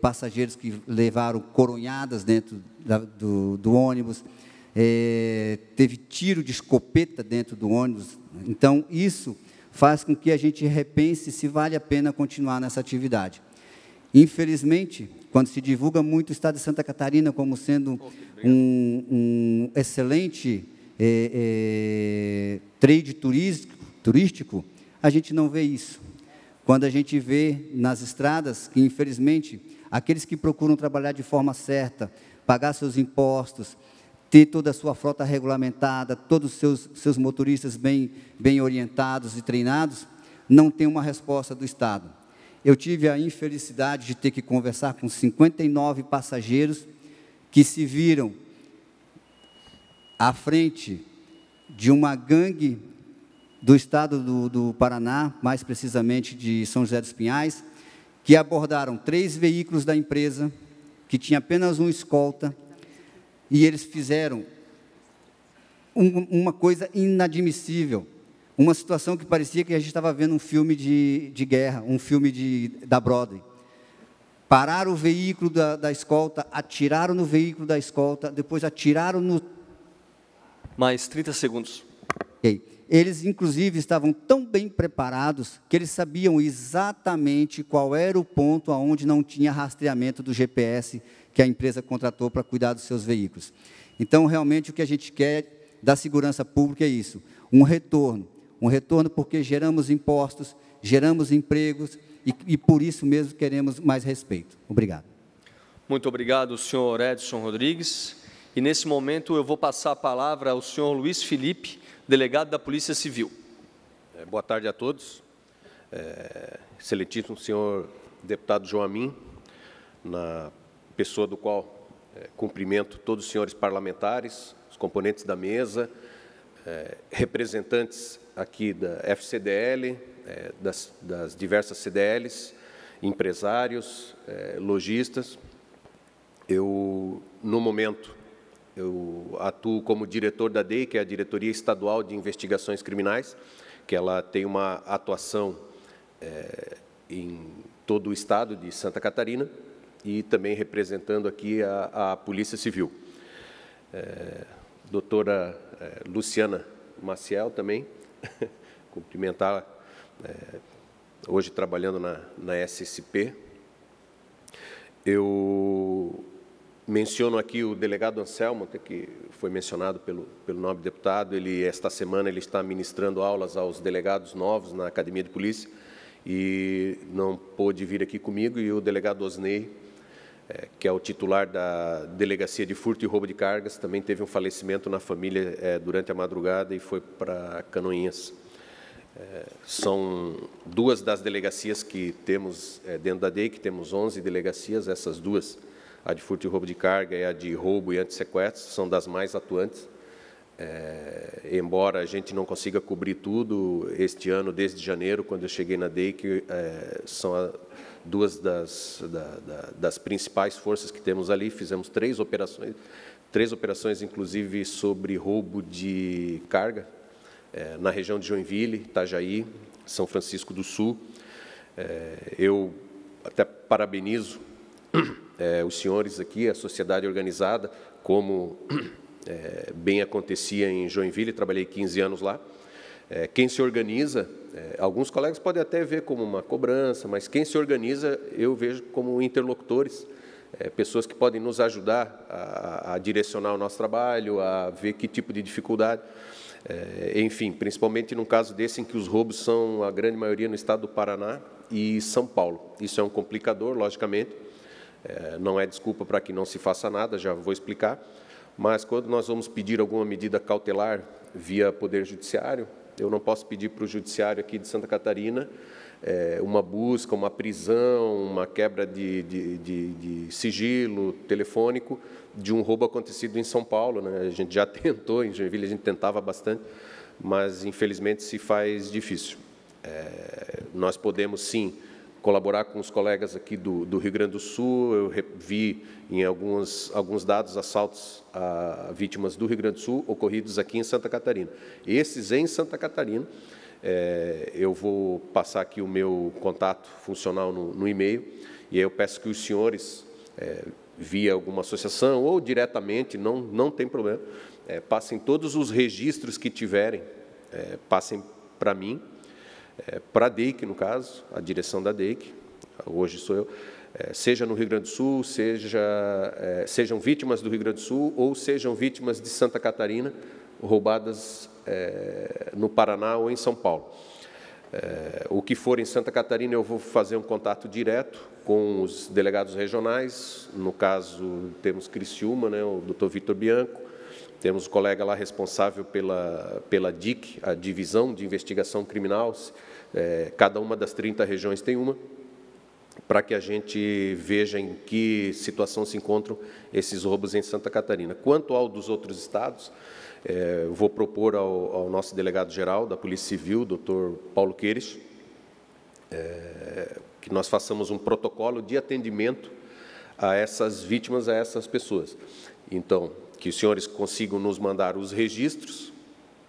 passageiros que levaram coronhadas dentro do ônibus, teve tiro de escopeta dentro do ônibus. Então, isso faz com que a gente repense se vale a pena continuar nessa atividade. Infelizmente, quando se divulga muito o Estado de Santa Catarina como sendo um excelente trade turístico, a gente não vê isso. Quando a gente vê nas estradas que, infelizmente, aqueles que procuram trabalhar de forma certa, pagar seus impostos, ter toda a sua frota regulamentada, todos os seus motoristas bem orientados e treinados, não tem uma resposta do Estado. Eu tive a infelicidade de ter que conversar com 59 passageiros que se viram à frente de uma gangue do estado do Paraná, mais precisamente de São José dos Pinhais, que abordaram 3 veículos da empresa, que tinha apenas um escolta, e eles fizeram uma coisa inadmissível, uma situação que parecia que a gente estava vendo um filme de guerra, um filme da Broadway. Pararam o veículo da escolta, atiraram no veículo da escolta, depois atiraram no... Mais 30 segundos. Okay. Eles, inclusive, estavam tão bem preparados que eles sabiam exatamente qual era o ponto onde não tinha rastreamento do GPS que a empresa contratou para cuidar dos seus veículos. Então, realmente, o que a gente quer da segurança pública é isso, um retorno porque geramos impostos, geramos empregos e por isso mesmo queremos mais respeito. Obrigado. Muito obrigado, senhor Edson Rodrigues. E, nesse momento, eu vou passar a palavra ao senhor Luiz Felipe, delegado da Polícia Civil. Boa tarde a todos. Excelentíssimo senhor deputado João Amin, na pessoa do qual cumprimento todos os senhores parlamentares, os componentes da mesa, representantes aqui da FCDL, das diversas CDLs, empresários, lojistas. No momento, eu atuo como diretor da DEI, que é a Diretoria Estadual de Investigações Criminais, que ela tem uma atuação em todo o estado de Santa Catarina e também representando aqui a Polícia Civil. Doutora Luciana Maciel também, cumprimentá-la, hoje trabalhando na SSP. Eu menciono aqui o delegado Anselmo, que foi mencionado pelo nobre deputado. Esta semana, ele está ministrando aulas aos delegados novos na Academia de Polícia e não pôde vir aqui comigo. E o delegado Osnei, que é o titular da Delegacia de Furto e Roubo de Cargas, também teve um falecimento na família durante a madrugada e foi para Canoinhas. São 2 das delegacias que temos dentro da DEI, que temos 11 delegacias, essas 2, a de furto e roubo de carga e a de roubo e antissequestro, são das mais atuantes. Embora a gente não consiga cobrir tudo, este ano, desde janeiro, quando eu cheguei na DEI, que são 2 das principais forças que temos ali. Fizemos 3 operações, inclusive, sobre roubo de carga, na região de Joinville, Itajaí, São Francisco do Sul. Eu até parabenizo os senhores aqui, a sociedade organizada, como bem acontecia em Joinville, trabalhei 15 anos lá. Quem se organiza, alguns colegas podem até ver como uma cobrança, mas quem se organiza eu vejo como interlocutores, pessoas que podem nos ajudar a direcionar o nosso trabalho, a ver que tipo de dificuldade. Enfim, principalmente num caso desse em que os roubos são a grande maioria no estado do Paraná e São Paulo. Isso é um complicador, logicamente, não é desculpa para que não se faça nada, já vou explicar, mas quando nós vamos pedir alguma medida cautelar via Poder Judiciário, eu não posso pedir para o Judiciário aqui de Santa Catarina uma busca, uma prisão, uma quebra de sigilo telefônico de um roubo acontecido em São Paulo, né? A gente já tentou, em Joinville a gente tentava bastante, mas infelizmente se faz difícil. Nós podemos sim colaborar com os colegas aqui do Rio Grande do Sul. Eu vi em alguns dados assaltos a vítimas do Rio Grande do Sul ocorridos aqui em Santa Catarina. Esses em Santa Catarina, eu vou passar aqui o meu contato funcional no e-mail, e aí eu peço que os senhores, via alguma associação ou diretamente, não tem problema, passem todos os registros que tiverem, passem para mim, para a DEIC, no caso, a direção da DEIC, hoje sou eu, seja no Rio Grande do Sul, sejam vítimas do Rio Grande do Sul ou sejam vítimas de Santa Catarina, roubadas no Paraná ou em São Paulo. O que for em Santa Catarina, eu vou fazer um contato direto com os delegados regionais. No caso, temos Criciúma, né, o Dr. Vitor Bianco, temos o colega lá responsável pela DIC, a Divisão de Investigação Criminal, cada uma das 30 regiões tem uma, para que a gente veja em que situação se encontram esses roubos em Santa Catarina. Quanto ao dos outros estados, vou propor ao nosso delegado-geral da Polícia Civil, Dr. Paulo Queires, que nós façamos um protocolo de atendimento a essas vítimas, a essas pessoas. Então, que os senhores consigam nos mandar os registros,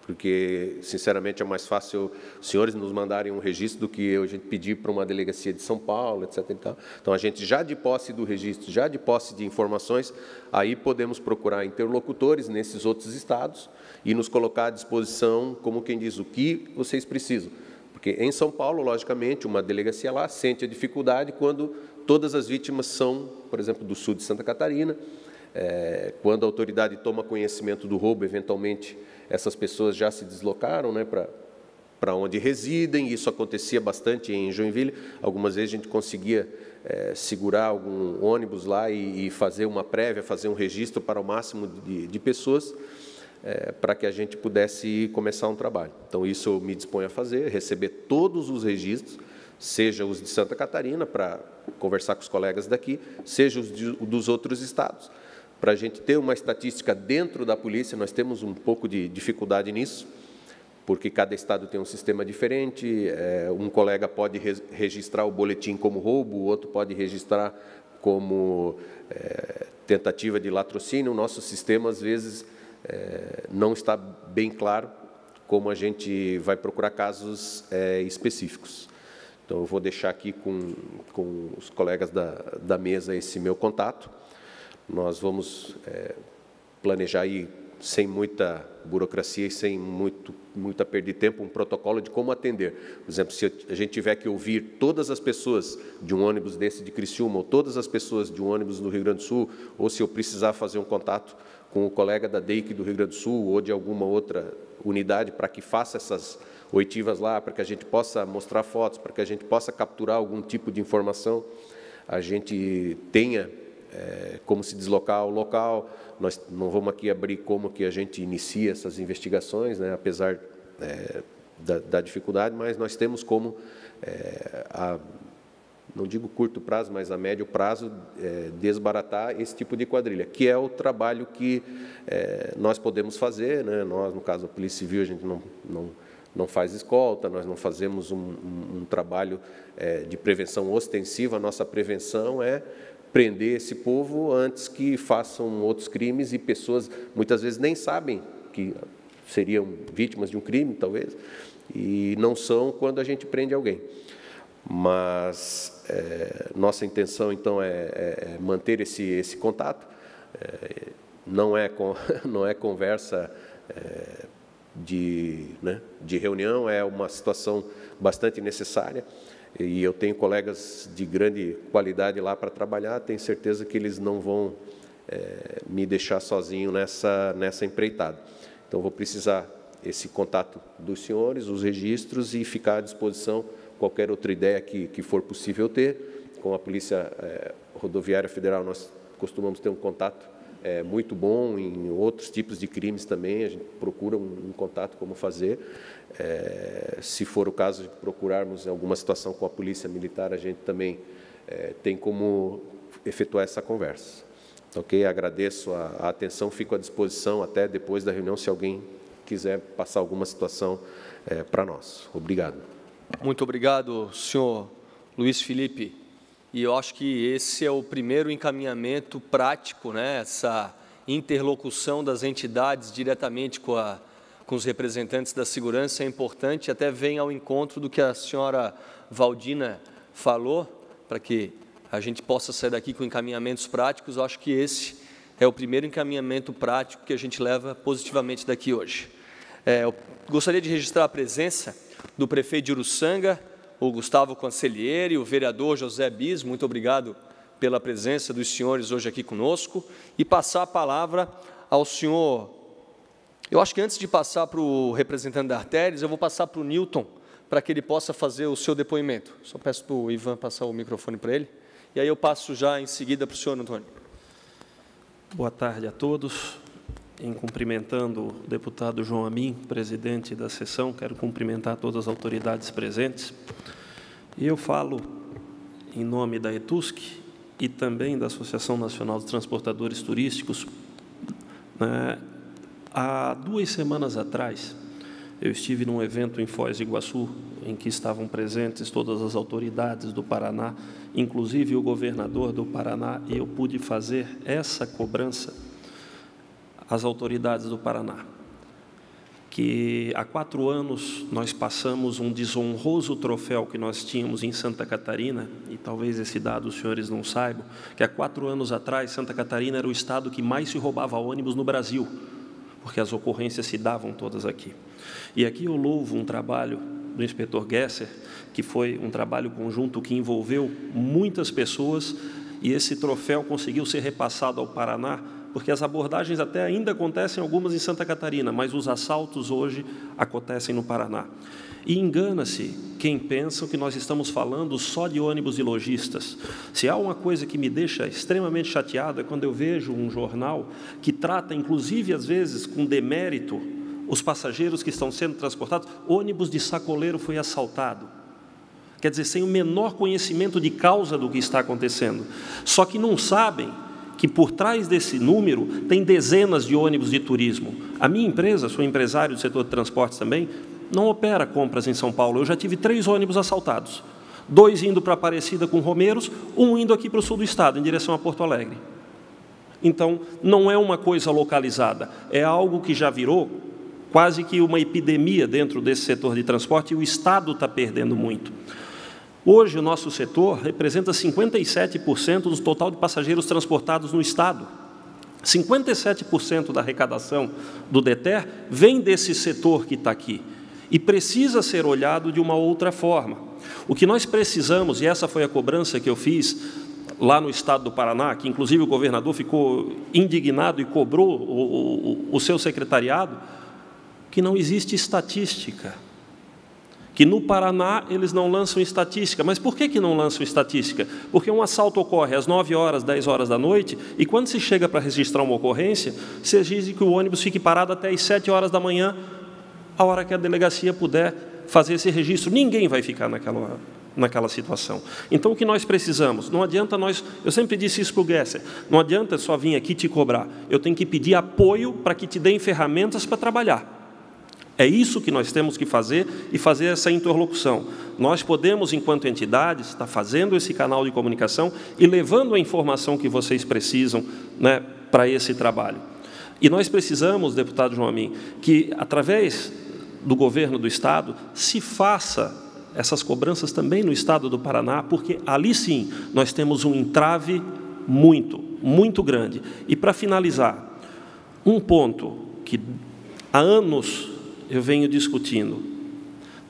porque, sinceramente, é mais fácil os senhores nos mandarem um registro do que a gente pedir para uma delegacia de São Paulo, etc. Então, a gente, já de posse do registro, já de posse de informações, aí podemos procurar interlocutores nesses outros estados e nos colocar à disposição, como quem diz, o que vocês precisam. Porque, em São Paulo, logicamente, uma delegacia lá sente a dificuldade quando todas as vítimas são, por exemplo, do sul de Santa Catarina. Quando a autoridade toma conhecimento do roubo, eventualmente, essas pessoas já se deslocaram, né, para onde residem. Isso acontecia bastante em Joinville. Algumas vezes a gente conseguia segurar algum ônibus lá e fazer uma prévia, fazer um registro para o máximo de pessoas, para que a gente pudesse começar um trabalho. Então, isso eu me disponho a fazer, receber todos os registros, seja os de Santa Catarina, para conversar com os colegas daqui, seja os dos outros estados, para a gente ter uma estatística dentro da polícia. Nós temos um pouco de dificuldade nisso, porque cada estado tem um sistema diferente. Um colega pode registrar o boletim como roubo, o outro pode registrar como tentativa de latrocínio. O nosso sistema, às vezes, não está bem claro como a gente vai procurar casos específicos. Então, eu vou deixar aqui com os colegas da mesa esse meu contato. Nós vamos planejar aí, sem muita burocracia e sem muita perda de tempo, um protocolo de como atender. Por exemplo, se a gente tiver que ouvir todas as pessoas de um ônibus desse de Criciúma, ou todas as pessoas de um ônibus do Rio Grande do Sul, ou se eu precisar fazer um contato com o colega da DEIC do Rio Grande do Sul, ou de alguma outra unidade, para que faça essas oitivas lá, para que a gente possa mostrar fotos, para que a gente possa capturar algum tipo de informação, a gente tenha como se deslocar ao local. Nós não vamos aqui abrir como que a gente inicia essas investigações, né, apesar da dificuldade, mas nós temos como, não digo curto prazo, mas a médio prazo, desbaratar esse tipo de quadrilha, que é o trabalho que nós podemos fazer, né? Nós, no caso da Polícia Civil, a gente não faz escolta, nós não fazemos um trabalho de prevenção ostensiva. A nossa prevenção é prender esse povo antes que façam outros crimes, e pessoas muitas vezes nem sabem que seriam vítimas de um crime, talvez, e não são quando a gente prende alguém. Mas nossa intenção, então, é manter esse contato. não é conversa de reunião, é uma situação bastante necessária, e eu tenho colegas de grande qualidade lá para trabalhar, tenho certeza que eles não vão me deixar sozinho nessa empreitada. Então, vou precisar esse contato dos senhores, os registros, e ficar à disposição qualquer outra ideia que for possível ter. Com a Polícia Rodoviária Federal, nós costumamos ter um contato muito bom em outros tipos de crimes também, a gente procura um contato como fazer. Se for o caso de procurarmos em alguma situação com a Polícia Militar, a gente também tem como efetuar essa conversa. Ok? Agradeço a atenção, fico à disposição até depois da reunião, se alguém quiser passar alguma situação para nós. Obrigado. Muito obrigado, senhor Luiz Felipe. E eu acho que esse é o primeiro encaminhamento prático, né? Essa interlocução das entidades diretamente com os representantes da segurança é importante, até vem ao encontro do que a senhora Valdina falou, para que a gente possa sair daqui com encaminhamentos práticos. Eu acho que esse é o primeiro encaminhamento prático que a gente leva positivamente daqui hoje. Eu gostaria de registrar a presença do prefeito de Uruçanga, o Gustavo Conselheiro, e o vereador José Bis. Muito obrigado pela presença dos senhores hoje aqui conosco, e passar a palavra ao senhor. Eu acho que antes de passar para o representante da Artérias, eu vou passar para o Newton, para que ele possa fazer o seu depoimento. Só peço para o Ivan passar o microfone para ele, e aí eu passo já em seguida para o senhor Antônio. Boa tarde a todos. Em cumprimentando o deputado João Amin, presidente da sessão, quero cumprimentar todas as autoridades presentes. E eu falo em nome da ETUSC e também da Associação Nacional dos Transportadores Turísticos. Há 2 semanas atrás, eu estive num evento em Foz do Iguaçu, em que estavam presentes todas as autoridades do Paraná, inclusive o governador do Paraná, e eu pude fazer essa cobrança às autoridades do Paraná, que há 4 anos nós passamos um desonroso troféu que nós tínhamos em Santa Catarina, e talvez esse dado os senhores não saibam, que há 4 anos atrás Santa Catarina era o estado que mais se roubava ônibus no Brasil, porque as ocorrências se davam todas aqui. E aqui eu louvo um trabalho do inspetor Gesser, que foi um trabalho conjunto que envolveu muitas pessoas, e esse troféu conseguiu ser repassado ao Paraná, porque as abordagens até ainda acontecem algumas em Santa Catarina, mas os assaltos hoje acontecem no Paraná. E engana-se quem pensa que nós estamos falando só de ônibus e lojistas. Se há uma coisa que me deixa extremamente chateado é quando eu vejo um jornal que trata, inclusive, às vezes, com demérito, os passageiros que estão sendo transportados. Ônibus de sacoleiro foi assaltado. Quer dizer, sem o menor conhecimento de causa do que está acontecendo. Só que não sabem que por trás desse número tem dezenas de ônibus de turismo. A minha empresa, sou empresário do setor de transportes também, não opera compras em São Paulo. Eu já tive 3 ônibus assaltados. 2 indo para Aparecida com Romeiros, 1 indo aqui para o sul do estado, em direção a Porto Alegre. Então, não é uma coisa localizada, é algo que já virou quase que uma epidemia dentro desse setor de transporte, e o Estado está perdendo muito. Hoje, o nosso setor representa 57% do total de passageiros transportados no Estado. 57% da arrecadação do DETER vem desse setor que está aqui, e precisa ser olhado de uma outra forma. O que nós precisamos, e essa foi a cobrança que eu fiz lá no estado do Paraná, que inclusive o governador ficou indignado e cobrou o seu secretariado, que não existe estatística. Que no Paraná eles não lançam estatística. Mas por que não lançam estatística? Porque um assalto ocorre às 9 horas, 10 horas da noite, e quando se chega para registrar uma ocorrência, se exige que o ônibus fique parado até às 7 horas da manhã, a hora que a delegacia puder fazer esse registro. Ninguém vai ficar naquela situação. Então, o que nós precisamos? Não adianta nós... Eu sempre disse isso para o Gesser, não adianta só vir aqui te cobrar. Eu tenho que pedir apoio para que te deem ferramentas para trabalhar. É isso que nós temos que fazer, e fazer essa interlocução. Nós podemos, enquanto entidades, estar fazendo esse canal de comunicação e levando a informação que vocês precisam, né, para esse trabalho. E nós precisamos, deputado João Amin, que, através do governo do Estado, se faça essas cobranças também no Estado do Paraná, porque ali sim nós temos um entrave muito grande. E, para finalizar, um ponto que há anos eu venho discutindo.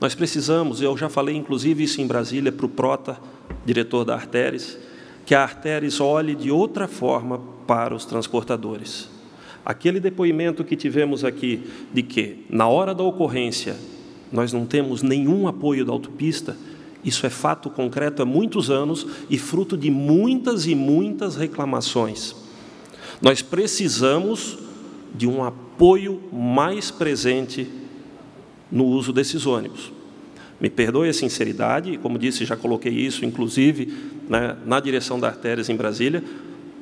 Nós precisamos, eu já falei inclusive isso em Brasília para o Prota, diretor da Arteres, que a Arteres olhe de outra forma para os transportadores. Aquele depoimento que tivemos aqui de que, na hora da ocorrência, nós não temos nenhum apoio da autopista, isso é fato concreto há muitos anos e fruto de muitas e muitas reclamações. Nós precisamos de um apoio mais presente no uso desses ônibus. Me perdoe a sinceridade, como disse, já coloquei isso, inclusive, né, na direção da Arteres em Brasília,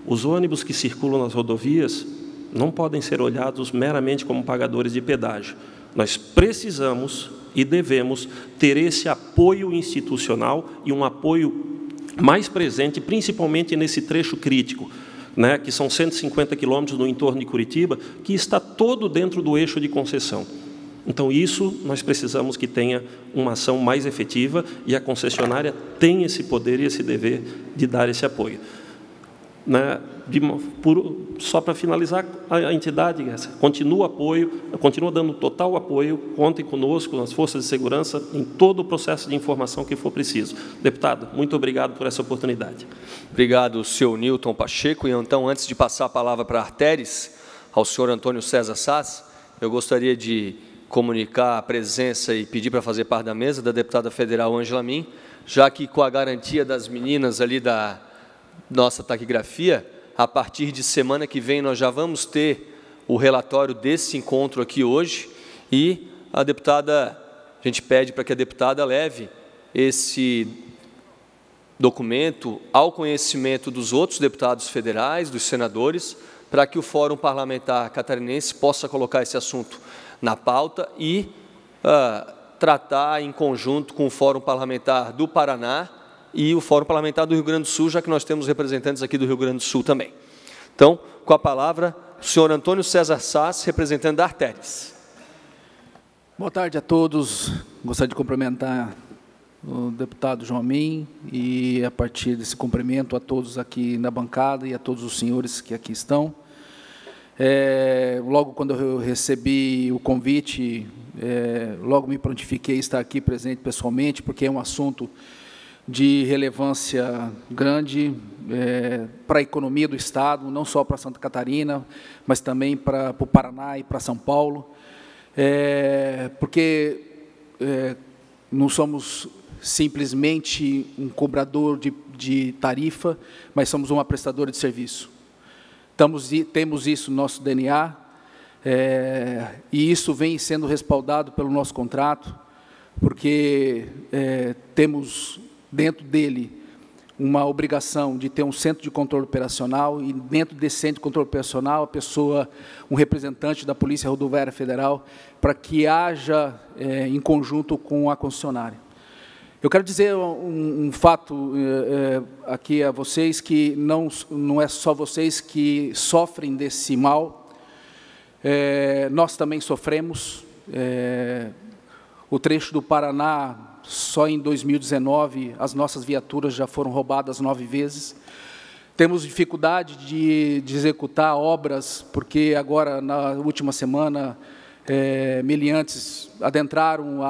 os ônibus que circulam nas rodovias não podem ser olhados meramente como pagadores de pedágio. Nós precisamos e devemos ter esse apoio institucional e um apoio mais presente, principalmente nesse trecho crítico, né, que são 150 quilômetros no entorno de Curitiba, que está todo dentro do eixo de concessão. Então, isso nós precisamos que tenha uma ação mais efetiva e a concessionária tem esse poder e esse dever de dar esse apoio. Né, só para finalizar, a entidade continua dando total apoio, contem conosco, nas forças de segurança, em todo o processo de informação que for preciso. Deputado, muito obrigado por essa oportunidade. Obrigado, senhor Newton Pacheco. E então, antes de passar a palavra para a Arteres, ao senhor Antônio César Sass, eu gostaria de comunicar a presença e pedir para fazer parte da mesa da deputada federal Ângela Min, já que com a garantia das meninas ali da nossa taquigrafia, a partir de semana que vem nós já vamos ter o relatório desse encontro aqui hoje e a gente pede para que a deputada leve esse documento ao conhecimento dos outros deputados federais, dos senadores, para que o Fórum Parlamentar Catarinense possa colocar esse assunto na pauta e tratar em conjunto com o Fórum Parlamentar do Paraná e o Fórum Parlamentar do Rio Grande do Sul, já que nós temos representantes aqui do Rio Grande do Sul também. Então, com a palavra, o senhor Antônio César Sass, representante da Arteres. Boa tarde a todos. Gostaria de cumprimentar o deputado João Amin e, a partir desse cumprimento, a todos aqui na bancada e a todos os senhores que aqui estão. Logo quando eu recebi o convite, logo me prontifiquei a estar aqui presente pessoalmente, porque é um assunto de relevância grande para a economia do Estado, não só para Santa Catarina, mas também para o Paraná e para São Paulo, porque não somos simplesmente um cobrador de tarifa, mas somos uma prestadora de serviço. Temos isso no nosso DNA, e isso vem sendo respaldado pelo nosso contrato, porque temos dentro dele uma obrigação de ter um centro de controle operacional e dentro desse centro de controle operacional um representante da Polícia Rodoviária Federal para que haja em conjunto com a concessionária. Eu quero dizer um fato aqui a vocês, que não é só vocês que sofrem desse mal, nós também sofremos. O trecho do Paraná, só em 2019, as nossas viaturas já foram roubadas 9 vezes. Temos dificuldade de executar obras, porque agora, na última semana, meliantes adentraram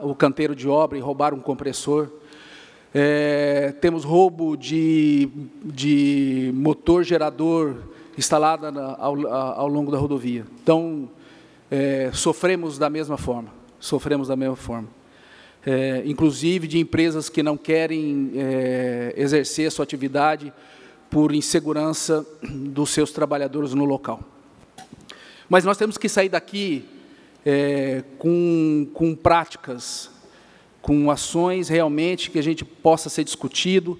o canteiro de obra e roubaram um compressor. Temos roubo de motor gerador instalado ao longo da rodovia. Então, sofremos da mesma forma. Inclusive de empresas que não querem exercer a sua atividade por insegurança dos seus trabalhadores no local. Mas nós temos que sair daqui com práticas, com ações realmente que a gente possa ser discutido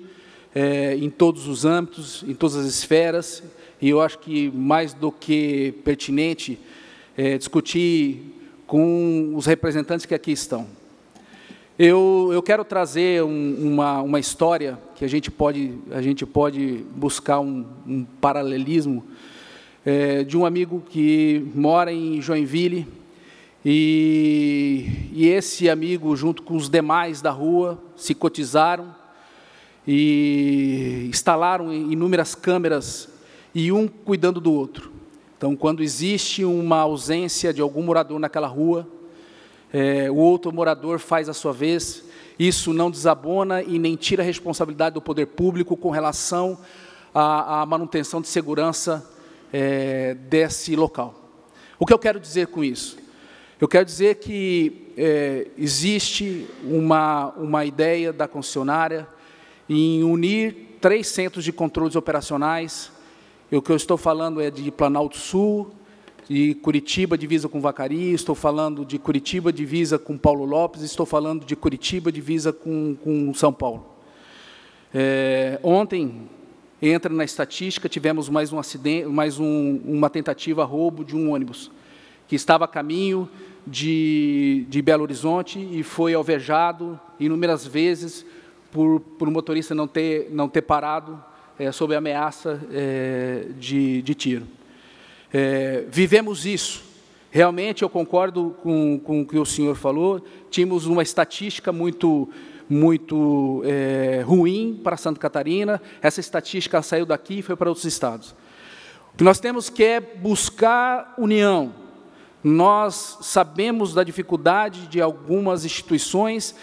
em todos os âmbitos, em todas as esferas, e eu acho que mais do que pertinente discutir com os representantes que aqui estão. Eu quero trazer uma história que a gente pode buscar um paralelismo de um amigo que mora em Joinville e esse amigo, junto com os demais da rua, se cotizaram e instalaram inúmeras câmeras e um cuidando do outro. Então, quando existe uma ausência de algum morador naquela rua, o outro morador faz a sua vez. Isso não desabona e nem tira a responsabilidade do poder público com relação à manutenção de segurança desse local. O que eu quero dizer com isso? Eu quero dizer que existe uma ideia da concessionária em unir 3 centros de controles operacionais. O que eu estou falando é de Planalto Sul, de Curitiba, divisa com Vacaria, estou falando de Curitiba, divisa com Paulo Lopes, estou falando de Curitiba, divisa com São Paulo. Ontem, entra na estatística, tivemos mais um acidente, uma tentativa roubo de um ônibus, que estava a caminho de Belo Horizonte e foi alvejado inúmeras vezes por o motorista não ter parado sob ameaça de tiro. Vivemos isso. Realmente, eu concordo com o que o senhor falou, tínhamos uma estatística muito ruim para Santa Catarina, essa estatística saiu daqui e foi para outros estados. O que nós temos que é buscar união. Nós sabemos da dificuldade de algumas instituições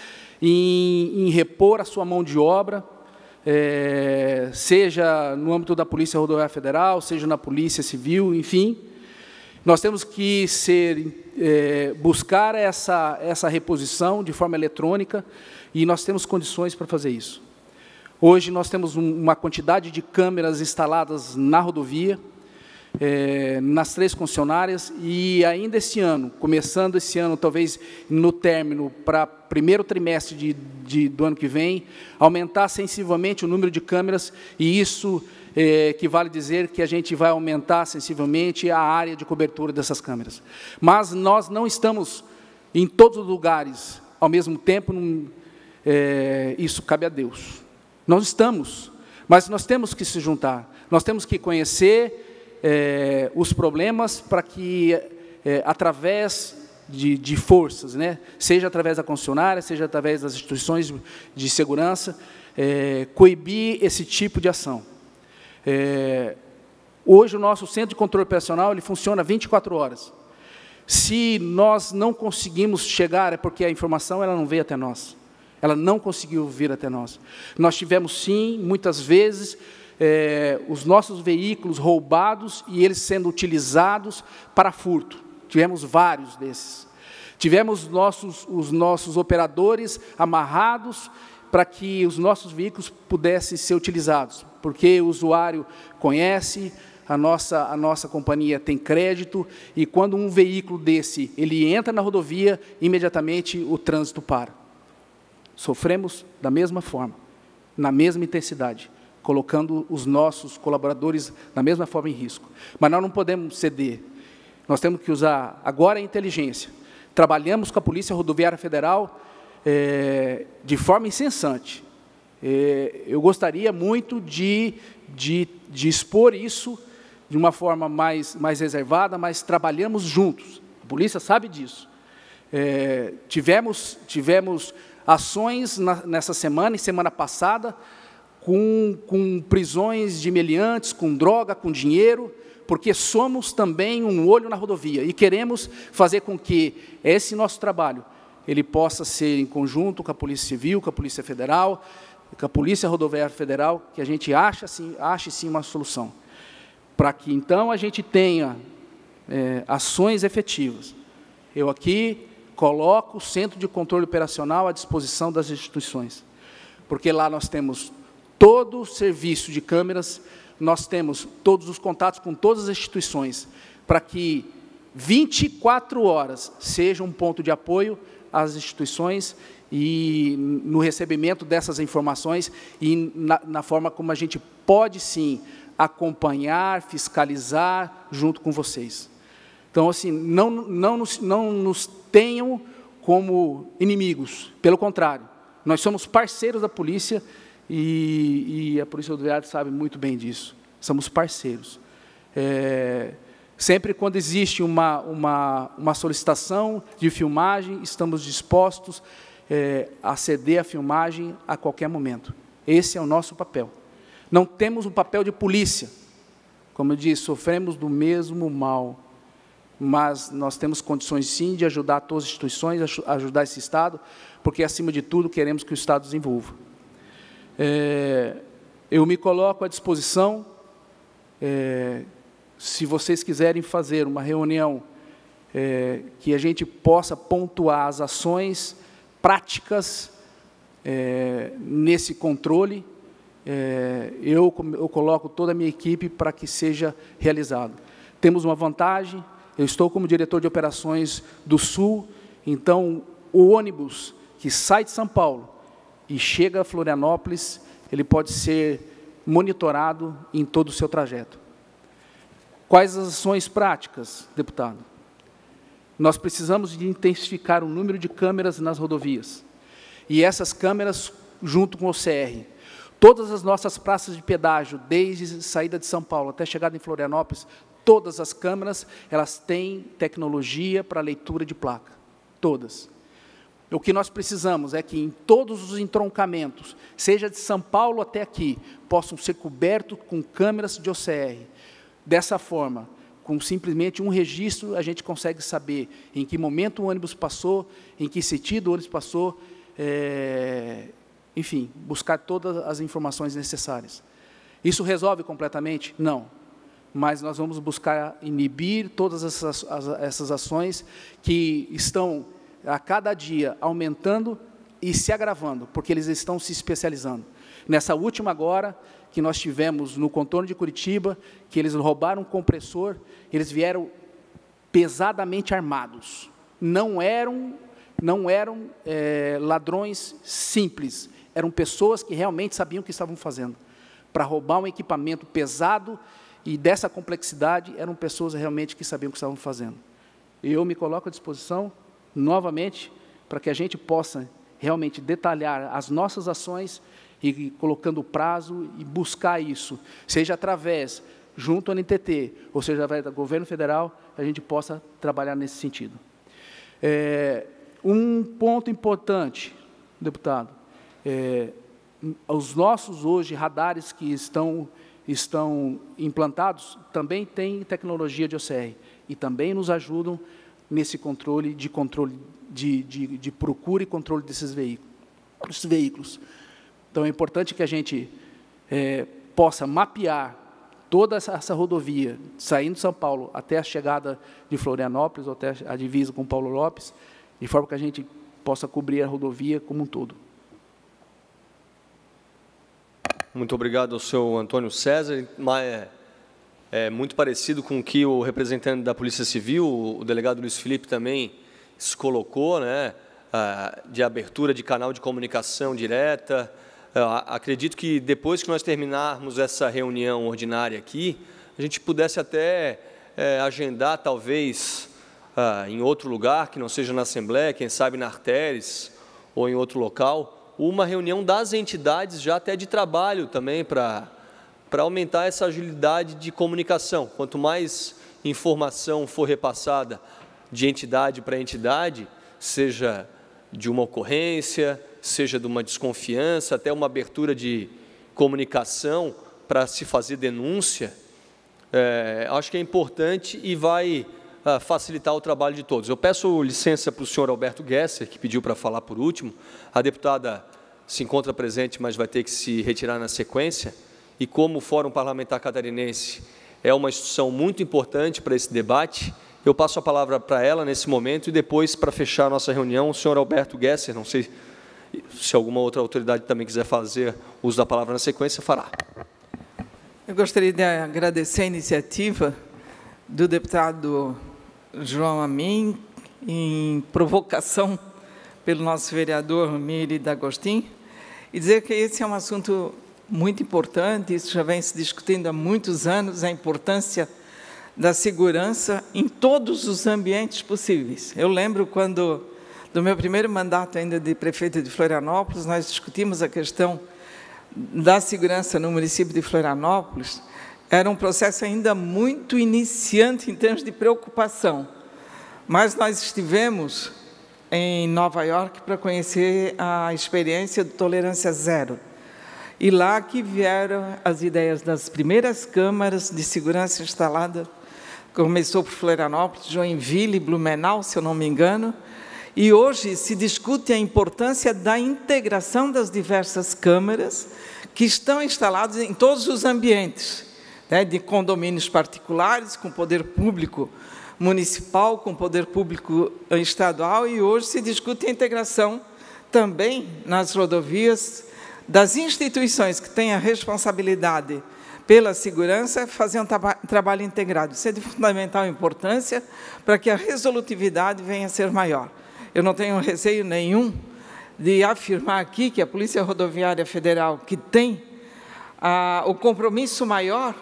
em repor a sua mão de obra, seja no âmbito da Polícia Rodoviária Federal, seja na Polícia Civil, enfim. Nós temos que buscar essa reposição de forma eletrônica e nós temos condições para fazer isso. Hoje nós temos uma quantidade de câmeras instaladas na rodovia, nas 3 concessionárias, e ainda esse ano, começando esse ano, talvez no término, para primeiro trimestre do ano que vem, aumentar sensivelmente o número de câmeras, e isso equivale dizer que a gente vai aumentar sensivelmente a área de cobertura dessas câmeras. Mas nós não estamos em todos os lugares ao mesmo tempo, isso cabe a Deus. Nós estamos, mas nós temos que se juntar, nós temos que conhecer os problemas para que, através de forças, seja através da concessionária, seja através das instituições de segurança, coibir esse tipo de ação. Hoje, o nosso centro de controle operacional ele funciona 24 horas. Se nós não conseguimos chegar, é porque a informação ela não veio até nós. Ela não conseguiu vir até nós. Nós tivemos, sim, muitas vezes, os nossos veículos roubados e eles sendo utilizados para furto. Tivemos vários desses. Tivemos os nossos operadores amarrados para que os nossos veículos pudessem ser utilizados, porque o usuário conhece, a nossa companhia tem crédito, e quando um veículo desse ele entra na rodovia, imediatamente o trânsito para. Sofremos da mesma forma, na mesma intensidade, colocando os nossos colaboradores da mesma forma em risco. Mas nós não podemos ceder. Nós temos que usar agora a inteligência. Trabalhamos com a Polícia Rodoviária Federal de forma incessante. Eu gostaria muito de expor isso de uma forma mais reservada, mas trabalhamos juntos. A polícia sabe disso. Tivemos ações nessa semana e semana passada, com prisões de meliantes, com droga, com dinheiro, porque somos também um olho na rodovia e queremos fazer com que esse nosso trabalho ele possa ser em conjunto com a Polícia Civil, com a Polícia Federal, com a Polícia Rodoviária Federal, que a gente ache sim uma solução, para que então a gente tenha ações efetivas. Eu aqui coloco o Centro de Controle Operacional à disposição das instituições, porque lá nós temos todo o serviço de câmeras, nós temos todos os contatos com todas as instituições, para que 24 horas seja um ponto de apoio às instituições e no recebimento dessas informações e na forma como a gente pode, sim, acompanhar, fiscalizar junto com vocês. Então, assim, não nos tenham como inimigos, pelo contrário, nós somos parceiros da polícia, e a Polícia Rodoviária sabe muito bem disso. Somos parceiros. Sempre quando existe uma solicitação de filmagem, estamos dispostos a ceder a filmagem a qualquer momento. Esse é o nosso papel. Não temos um papel de polícia. Como eu disse, sofremos do mesmo mal, mas nós temos condições, sim, de ajudar todas as instituições, ajudar esse Estado, porque, acima de tudo, queremos que o Estado desenvolva. Eu me coloco à disposição, se vocês quiserem fazer uma reunião que a gente possa pontuar as ações práticas nesse controle, eu coloco toda a minha equipe para que seja realizado. Temos uma vantagem, eu estou como diretor de operações do Sul, então o ônibus que sai de São Paulo e chega a Florianópolis, ele pode ser monitorado em todo o seu trajeto. Quais as ações práticas, deputado? Nós precisamos de intensificar o número de câmeras nas rodovias. E essas câmeras, junto com o CR, todas as nossas praças de pedágio, desde saída de São Paulo até chegada em Florianópolis, todas as câmeras, elas têm tecnologia para leitura de placa. Todas. O que nós precisamos é que em todos os entroncamentos, seja de São Paulo até aqui, possam ser cobertos com câmeras de OCR. Dessa forma, com simplesmente um registro, a gente consegue saber em que momento o ônibus passou, em que sentido o ônibus passou, enfim, buscar todas as informações necessárias. Isso resolve completamente? Não. Mas nós vamos buscar inibir todas essas ações que estão, a cada dia, aumentando e se agravando, porque eles estão se especializando. Nessa última agora, que nós tivemos no contorno de Curitiba, que eles roubaram um compressor, eles vieram pesadamente armados. Não eram ladrões simples, eram pessoas que realmente sabiam o que estavam fazendo. Para roubar um equipamento pesado e dessa complexidade, eram pessoas realmente que sabiam o que estavam fazendo. Eu me coloco à disposição, novamente, para que a gente possa realmente detalhar as nossas ações e colocando prazo e buscar isso, seja através, junto ao NTT, ou seja, através do governo federal, a gente possa trabalhar nesse sentido. Um ponto importante, deputado, os nossos, hoje, radares que estão implantados, também têm tecnologia de OCR, e também nos ajudam nesse controle de procura e controle desses veículos. Então, é importante que a gente possa mapear toda essa rodovia, saindo de São Paulo até a chegada de Florianópolis, ou até a divisa com Paulo Lopes, de forma que a gente possa cobrir a rodovia como um todo. Muito obrigado ao senhor Antônio César. É muito parecido com o que o representante da Polícia Civil, o delegado Luiz Felipe, também se colocou, né, de abertura de canal de comunicação direta. Acredito que depois que nós terminarmos essa reunião ordinária aqui, a gente pudesse até agendar, talvez, em outro lugar, que não seja na Assembleia, quem sabe na Arteres ou em outro local, uma reunião das entidades, já até de trabalho também, para aumentar essa agilidade de comunicação. Quanto mais informação for repassada de entidade para entidade, seja de uma ocorrência, seja de uma desconfiança, até uma abertura de comunicação para se fazer denúncia, acho que é importante e vai facilitar o trabalho de todos. Eu peço licença para o senhor Alberto Gesser, que pediu para falar por último. A deputada se encontra presente, mas vai ter que se retirar na sequência. E como o Fórum Parlamentar Catarinense é uma instituição muito importante para esse debate, eu passo a palavra para ela nesse momento e depois, para fechar a nossa reunião, o senhor Alberto Gesser, não sei se alguma outra autoridade também quiser fazer uso da palavra na sequência, fará. Eu gostaria de agradecer a iniciativa do deputado João Amin, em provocação pelo nosso vereador Miri D'Agostin, e dizer que esse é um assunto muito importante, isso já vem se discutindo há muitos anos, a importância da segurança em todos os ambientes possíveis. Eu lembro quando, do meu primeiro mandato ainda de prefeito de Florianópolis, nós discutimos a questão da segurança no município de Florianópolis. Era um processo ainda muito iniciante em termos de preocupação, mas nós estivemos em Nova York para conhecer a experiência de tolerância zero. E lá que vieram as ideias das primeiras câmaras de segurança instaladas. Começou por Florianópolis, Joinville, Blumenau, se eu não me engano. E hoje se discute a importância da integração das diversas câmaras que estão instaladas em todos os ambientes, né, de condomínios particulares, com poder público municipal, com poder público estadual, e hoje se discute a integração também nas rodovias das instituições que têm a responsabilidade pela segurança, fazer um trabalho integrado. Isso é de fundamental importância para que a resolutividade venha a ser maior. Eu não tenho receio nenhum de afirmar aqui que a Polícia Rodoviária Federal, que tem o compromisso maior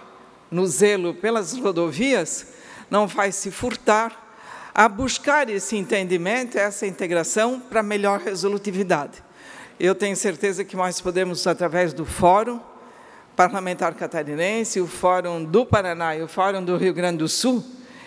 no zelo pelas rodovias, não vai se furtar a buscar esse entendimento, essa integração para melhor resolutividade. Eu tenho certeza que nós podemos, através do Fórum Parlamentar Catarinense, o Fórum do Paraná e o Fórum do Rio Grande do Sul,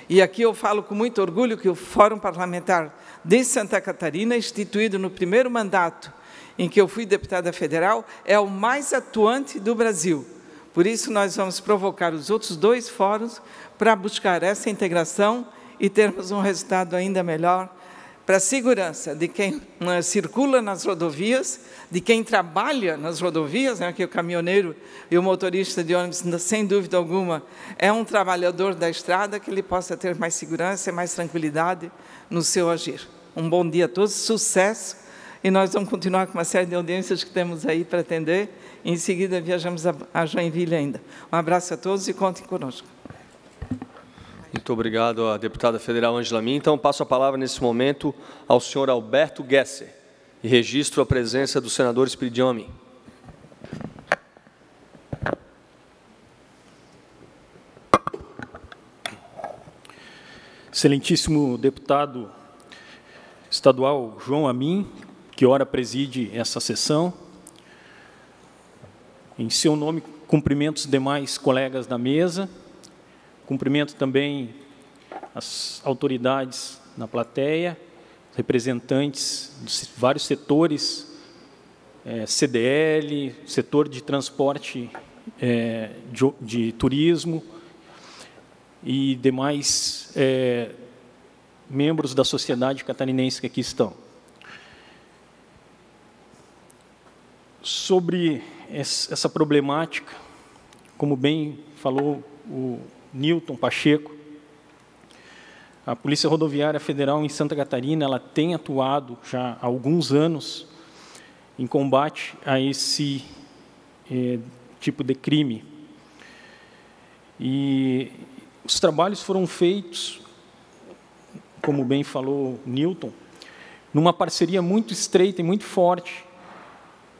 e aqui eu falo com muito orgulho que o Fórum Parlamentar de Santa Catarina, instituído no primeiro mandato em que eu fui deputada federal, é o mais atuante do Brasil. Por isso, nós vamos provocar os outros 2 fóruns para buscar essa integração e termos um resultado ainda melhor para a segurança de quem circula nas rodovias, de quem trabalha nas rodovias, né, que o caminhoneiro e o motorista de ônibus, sem dúvida alguma, é um trabalhador da estrada, que ele possa ter mais segurança e mais tranquilidade no seu agir. Um bom dia a todos, sucesso, e nós vamos continuar com uma série de audiências que temos aí para atender. Em seguida, viajamos a Joinville ainda. Um abraço a todos e contem conosco. Muito obrigado à deputada federal Ângela Min. Então, passo a palavra nesse momento ao senhor Alberto Gesser e registro a presença do senador Espiridião Amin. Excelentíssimo deputado estadual João Amin, que ora preside essa sessão. Em seu nome, cumprimento os demais colegas da mesa, cumprimento também as autoridades na plateia, representantes de vários setores, CDL, setor de transporte de turismo e demais membros da sociedade catarinense que aqui estão. Sobre essa problemática, como bem falou o Newton Pacheco, a Polícia Rodoviária Federal em Santa Catarina, ela tem atuado já há alguns anos em combate a esse tipo de crime. E os trabalhos foram feitos, como bem falou Newton, numa parceria muito estreita e muito forte,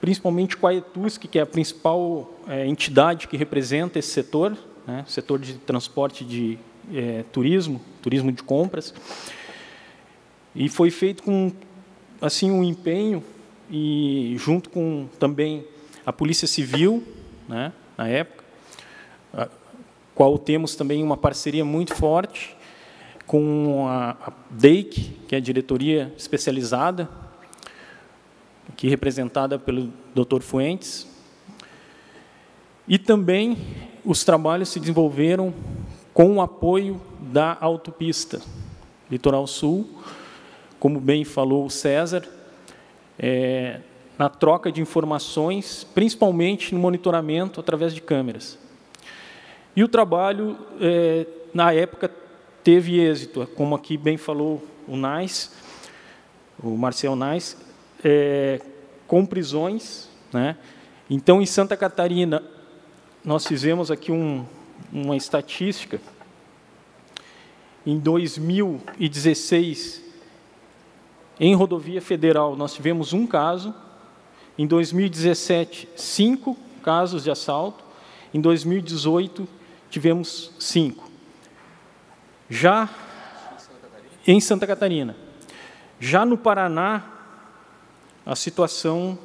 principalmente com a ETUSC, que é a principal entidade que representa esse setor, né, setor de transporte de turismo de compras, e foi feito com assim um empenho, e junto com também a Polícia Civil, né, na época, a qual temos também uma parceria muito forte com a DEIC, que é a Diretoria Especializada, aqui representada pelo Dr. Fuentes, e também os trabalhos se desenvolveram com o apoio da autopista Litoral Sul, como bem falou o César, na troca de informações, principalmente no monitoramento através de câmeras. E o trabalho, na época, teve êxito, como aqui bem falou o Nais, o Marcel Nais, com prisões, né? Então, em Santa Catarina, nós fizemos aqui uma estatística. Em 2016, em rodovia federal, nós tivemos 1 caso. Em 2017, 5 casos de assalto. Em 2018, tivemos 5. Já em Santa Catarina. Já no Paraná, a situação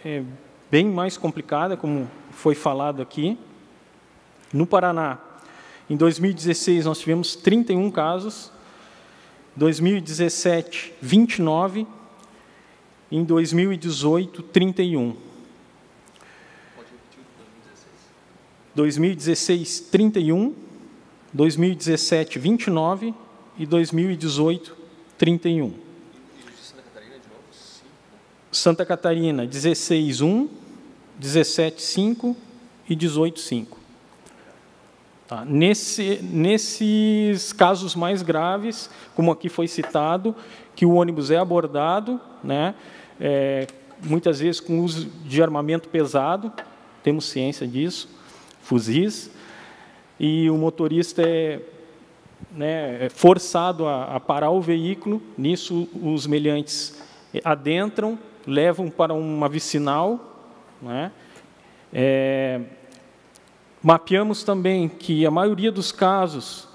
é bem mais complicada, como foi falado aqui. No Paraná, em 2016, nós tivemos 31 casos. Em 2017, 29. Em 2018, 31. 2016, 31, 2017, 29 e 2018, 31. Santa Catarina, 16, 1, 17, 5 e 18, 5. Tá. Nesses casos mais graves, como aqui foi citado, que o ônibus é abordado, né, muitas vezes com uso de armamento pesado, temos ciência disso, fuzis, e o motorista é forçado a parar o veículo. Nisso, os meliantes adentram, levam para uma vicinal, né? Mapeamos também que a maioria dos casos,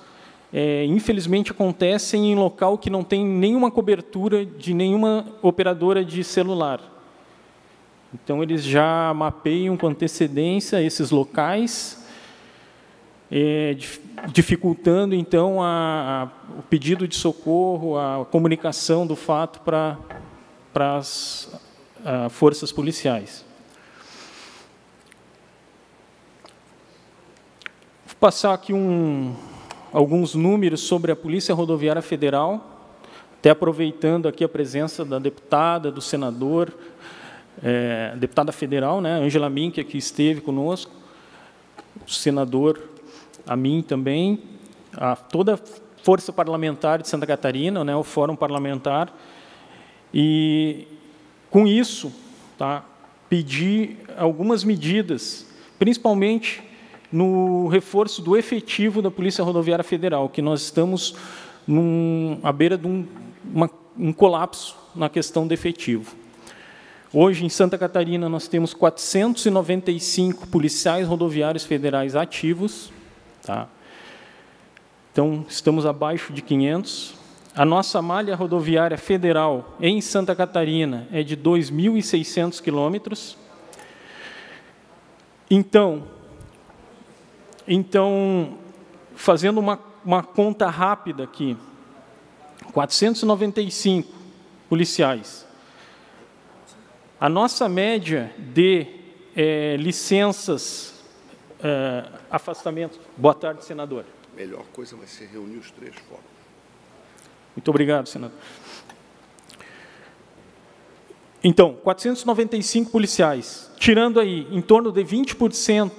infelizmente, acontecem em local que não tem nenhuma cobertura de nenhuma operadora de celular. Então, eles já mapeiam com antecedência esses locais, dificultando, então, o pedido de socorro, a comunicação do fato para as forças policiais. Vou passar aqui alguns números sobre a Polícia Rodoviária Federal, até aproveitando aqui a presença da deputada, do senador, deputada federal, né, Ângela Min, que aqui esteve conosco, o senador Amin também, toda a força parlamentar de Santa Catarina, né, o Fórum Parlamentar, e com isso, tá, pedir algumas medidas, principalmente no reforço do efetivo da Polícia Rodoviária Federal, que nós estamos à beira de um colapso na questão do efetivo. Hoje, em Santa Catarina, nós temos 495 policiais rodoviários federais ativos. Tá? Então, estamos abaixo de 500. A nossa malha rodoviária federal em Santa Catarina é de 2.600 quilômetros. Então, fazendo uma conta rápida aqui, 495 policiais. A nossa média de licenças, afastamento... Boa tarde, senador. A melhor coisa vai ser reunir os três fóruns. Muito obrigado, senador. Então, 495 policiais, tirando aí em torno de 20%,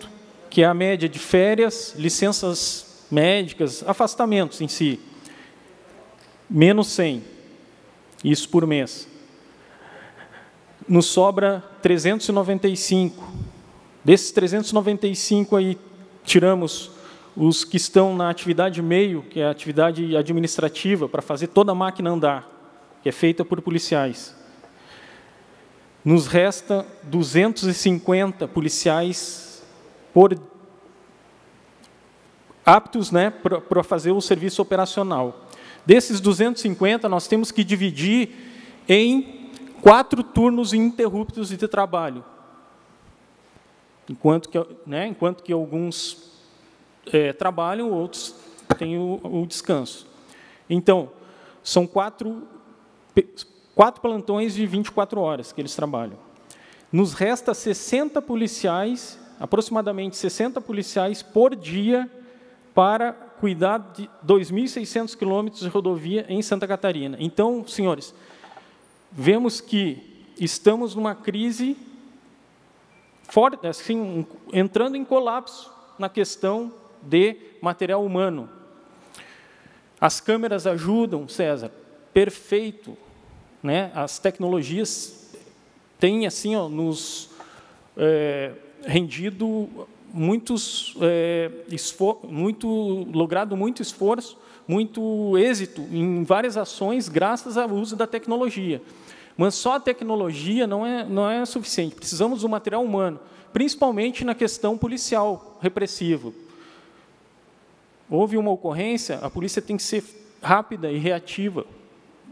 que é a média de férias, licenças médicas, afastamentos em si, menos 100, isso por mês. Nos sobra 395. Desses 395 aí, tiramos os que estão na atividade meio, que é a atividade administrativa, para fazer toda a máquina andar, que é feita por policiais. Nos resta 250 policiais aptos, né, para fazer o serviço operacional. Desses 250, nós temos que dividir em 4 turnos ininterruptos de trabalho, enquanto que alguns trabalham, outros têm o descanso. Então, são 4 plantões de 24 horas que eles trabalham. Nos resta 60 policiais, aproximadamente 60 policiais por dia, para cuidar de 2.600 quilômetros de rodovia em Santa Catarina. Então, senhores, vemos que estamos numa crise forte, assim, entrando em colapso na questão de material humano. As câmeras ajudam, César, perfeito, né? As tecnologias têm assim, nos rendido logrado muito esforço, muito êxito em várias ações graças ao uso da tecnologia. Mas só a tecnologia não é suficiente. Precisamos do material humano, principalmente na questão policial repressiva. Houve uma ocorrência, a polícia tem que ser rápida e reativa,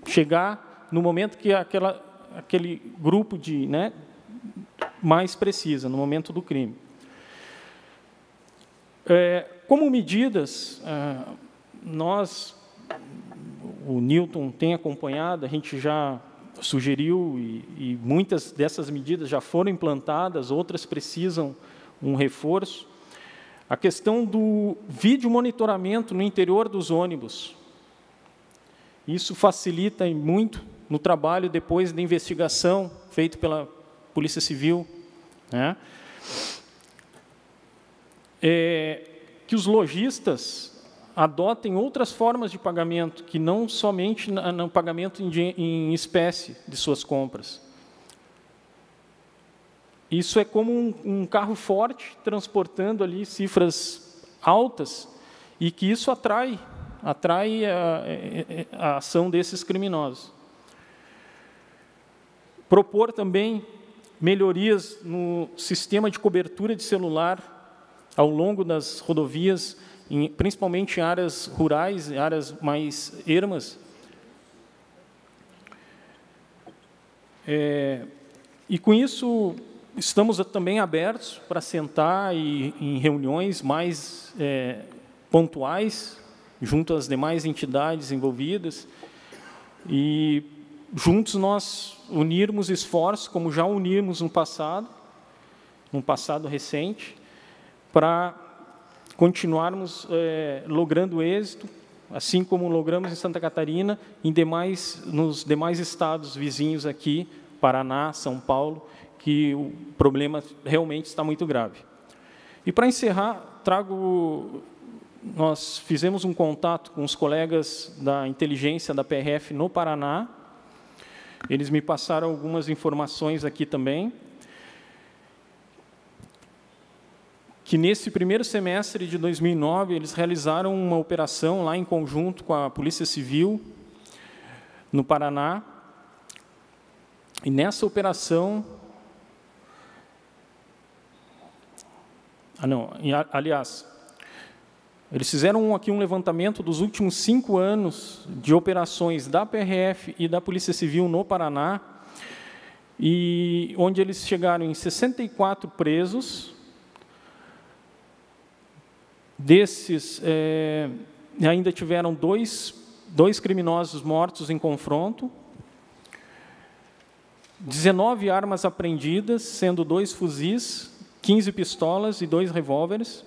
chegar no momento que aquele grupo mais precisa, no momento do crime. Como medidas, o Newton tem acompanhado, a gente já sugeriu e muitas dessas medidas já foram implantadas, outras precisam um reforço. A questão do vídeo monitoramento no interior dos ônibus. Isso facilita muito no trabalho depois da investigação feita pela Polícia Civil, né? Que os lojistas adotem outras formas de pagamento, que não somente no pagamento em espécie de suas compras. Isso é como um carro forte transportando ali cifras altas e que isso atrai a ação desses criminosos. Propor também melhorias no sistema de cobertura de celular ao longo das rodovias, principalmente em áreas rurais, áreas mais ermas. E com isso, estamos também abertos para sentar em reuniões mais pontuais, junto às demais entidades envolvidas, e juntos nós unirmos esforços, como já unimos no passado recente, para continuarmos logrando êxito, assim como logramos em Santa Catarina, nos demais estados vizinhos aqui, Paraná, São Paulo, que o problema realmente está muito grave. E para encerrar, nós fizemos um contato com os colegas da inteligência da PRF no Paraná. Eles me passaram algumas informações aqui também, que nesse primeiro semestre de 2009, eles realizaram uma operação lá em conjunto com a Polícia Civil, no Paraná. E nessa operação... aliás, eles fizeram aqui um levantamento dos últimos 5 anos de operações da PRF e da Polícia Civil no Paraná, e onde eles chegaram em 64 presos. Desses, ainda tiveram dois criminosos mortos em confronto, 19 armas apreendidas, sendo 2 fuzis, 15 pistolas e 2 revólveres,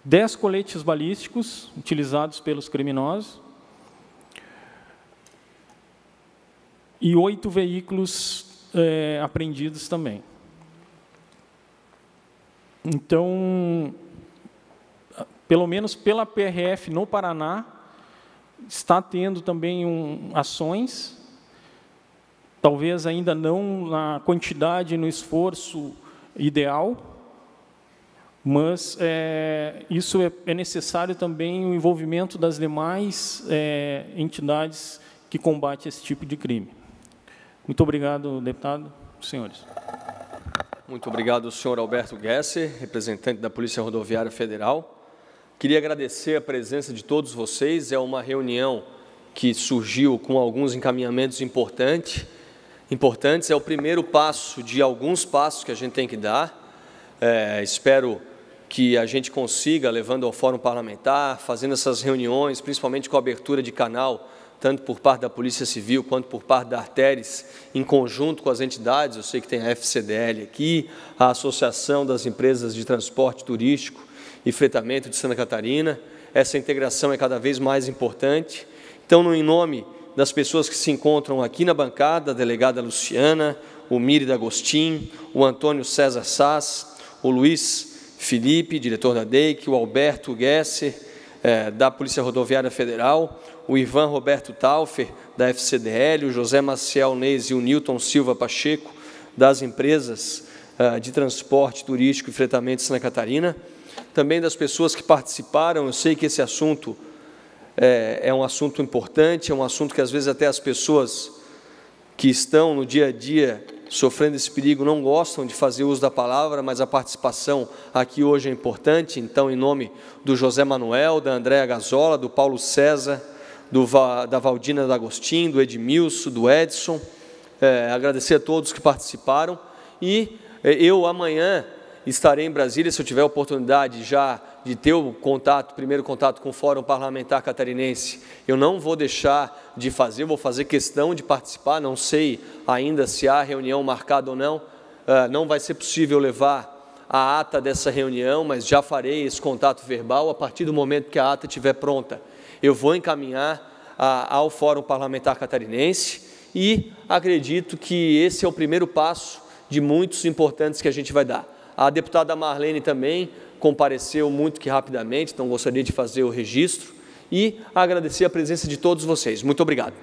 10 coletes balísticos utilizados pelos criminosos e 8 veículos apreendidos também. Então, pelo menos pela PRF no Paraná, está tendo também ações, talvez ainda não na quantidade, no esforço ideal, mas isso é necessário também o envolvimento das demais entidades que combatem esse tipo de crime. Muito obrigado, deputado, senhores. Muito obrigado, senhor Alberto Gesser, representante da Polícia Rodoviária Federal. Queria agradecer a presença de todos vocês. É uma reunião que surgiu com alguns encaminhamentos importantes. É o primeiro passo de alguns passos que a gente tem que dar. Espero que a gente consiga, levando ao Fórum Parlamentar, fazendo essas reuniões, principalmente com a abertura de canal, tanto por parte da Polícia Civil quanto por parte da Arteres, em conjunto com as entidades. Eu sei que tem a FCDL aqui, a Associação das Empresas de Transporte Turístico e Fretamento de Santa Catarina. Essa integração é cada vez mais importante. Então, em nome das pessoas que se encontram aqui na bancada, a delegada Luciana, o Miri D'Agostin, o Antônio César Sass, o Luiz Felipe, diretor da DEIC, o Alberto Gesser, da Polícia Rodoviária Federal, o Ivan Roberto Taufer, da FCDL, o José Maciel Neis e o Nilton Silva Pacheco, das empresas de transporte turístico e fretamento de Santa Catarina, também das pessoas que participaram. Eu sei que esse assunto é um assunto importante, é um assunto que às vezes até as pessoas que estão no dia a dia sofrendo esse perigo não gostam de fazer uso da palavra, mas a participação aqui hoje é importante. Então, em nome do José Manuel, da Andréa Gazola, do Paulo César, da Valdina D'Agostin, do Edmilson, do Edson, agradecer a todos que participaram. E eu amanhã estarei em Brasília, se eu tiver a oportunidade já de ter o primeiro contato com o Fórum Parlamentar Catarinense. Eu não vou deixar de fazer, vou fazer questão de participar. Não sei ainda se há reunião marcada ou não. Não vai ser possível levar a ata dessa reunião, mas já farei esse contato verbal a partir do momento que a ata estiver pronta. Eu vou encaminhar ao Fórum Parlamentar Catarinense e acredito que esse é o primeiro passo de muitos importantes que a gente vai dar. A deputada Marlene também compareceu muito que rapidamente, então gostaria de fazer o registro e agradecer a presença de todos vocês. Muito obrigado.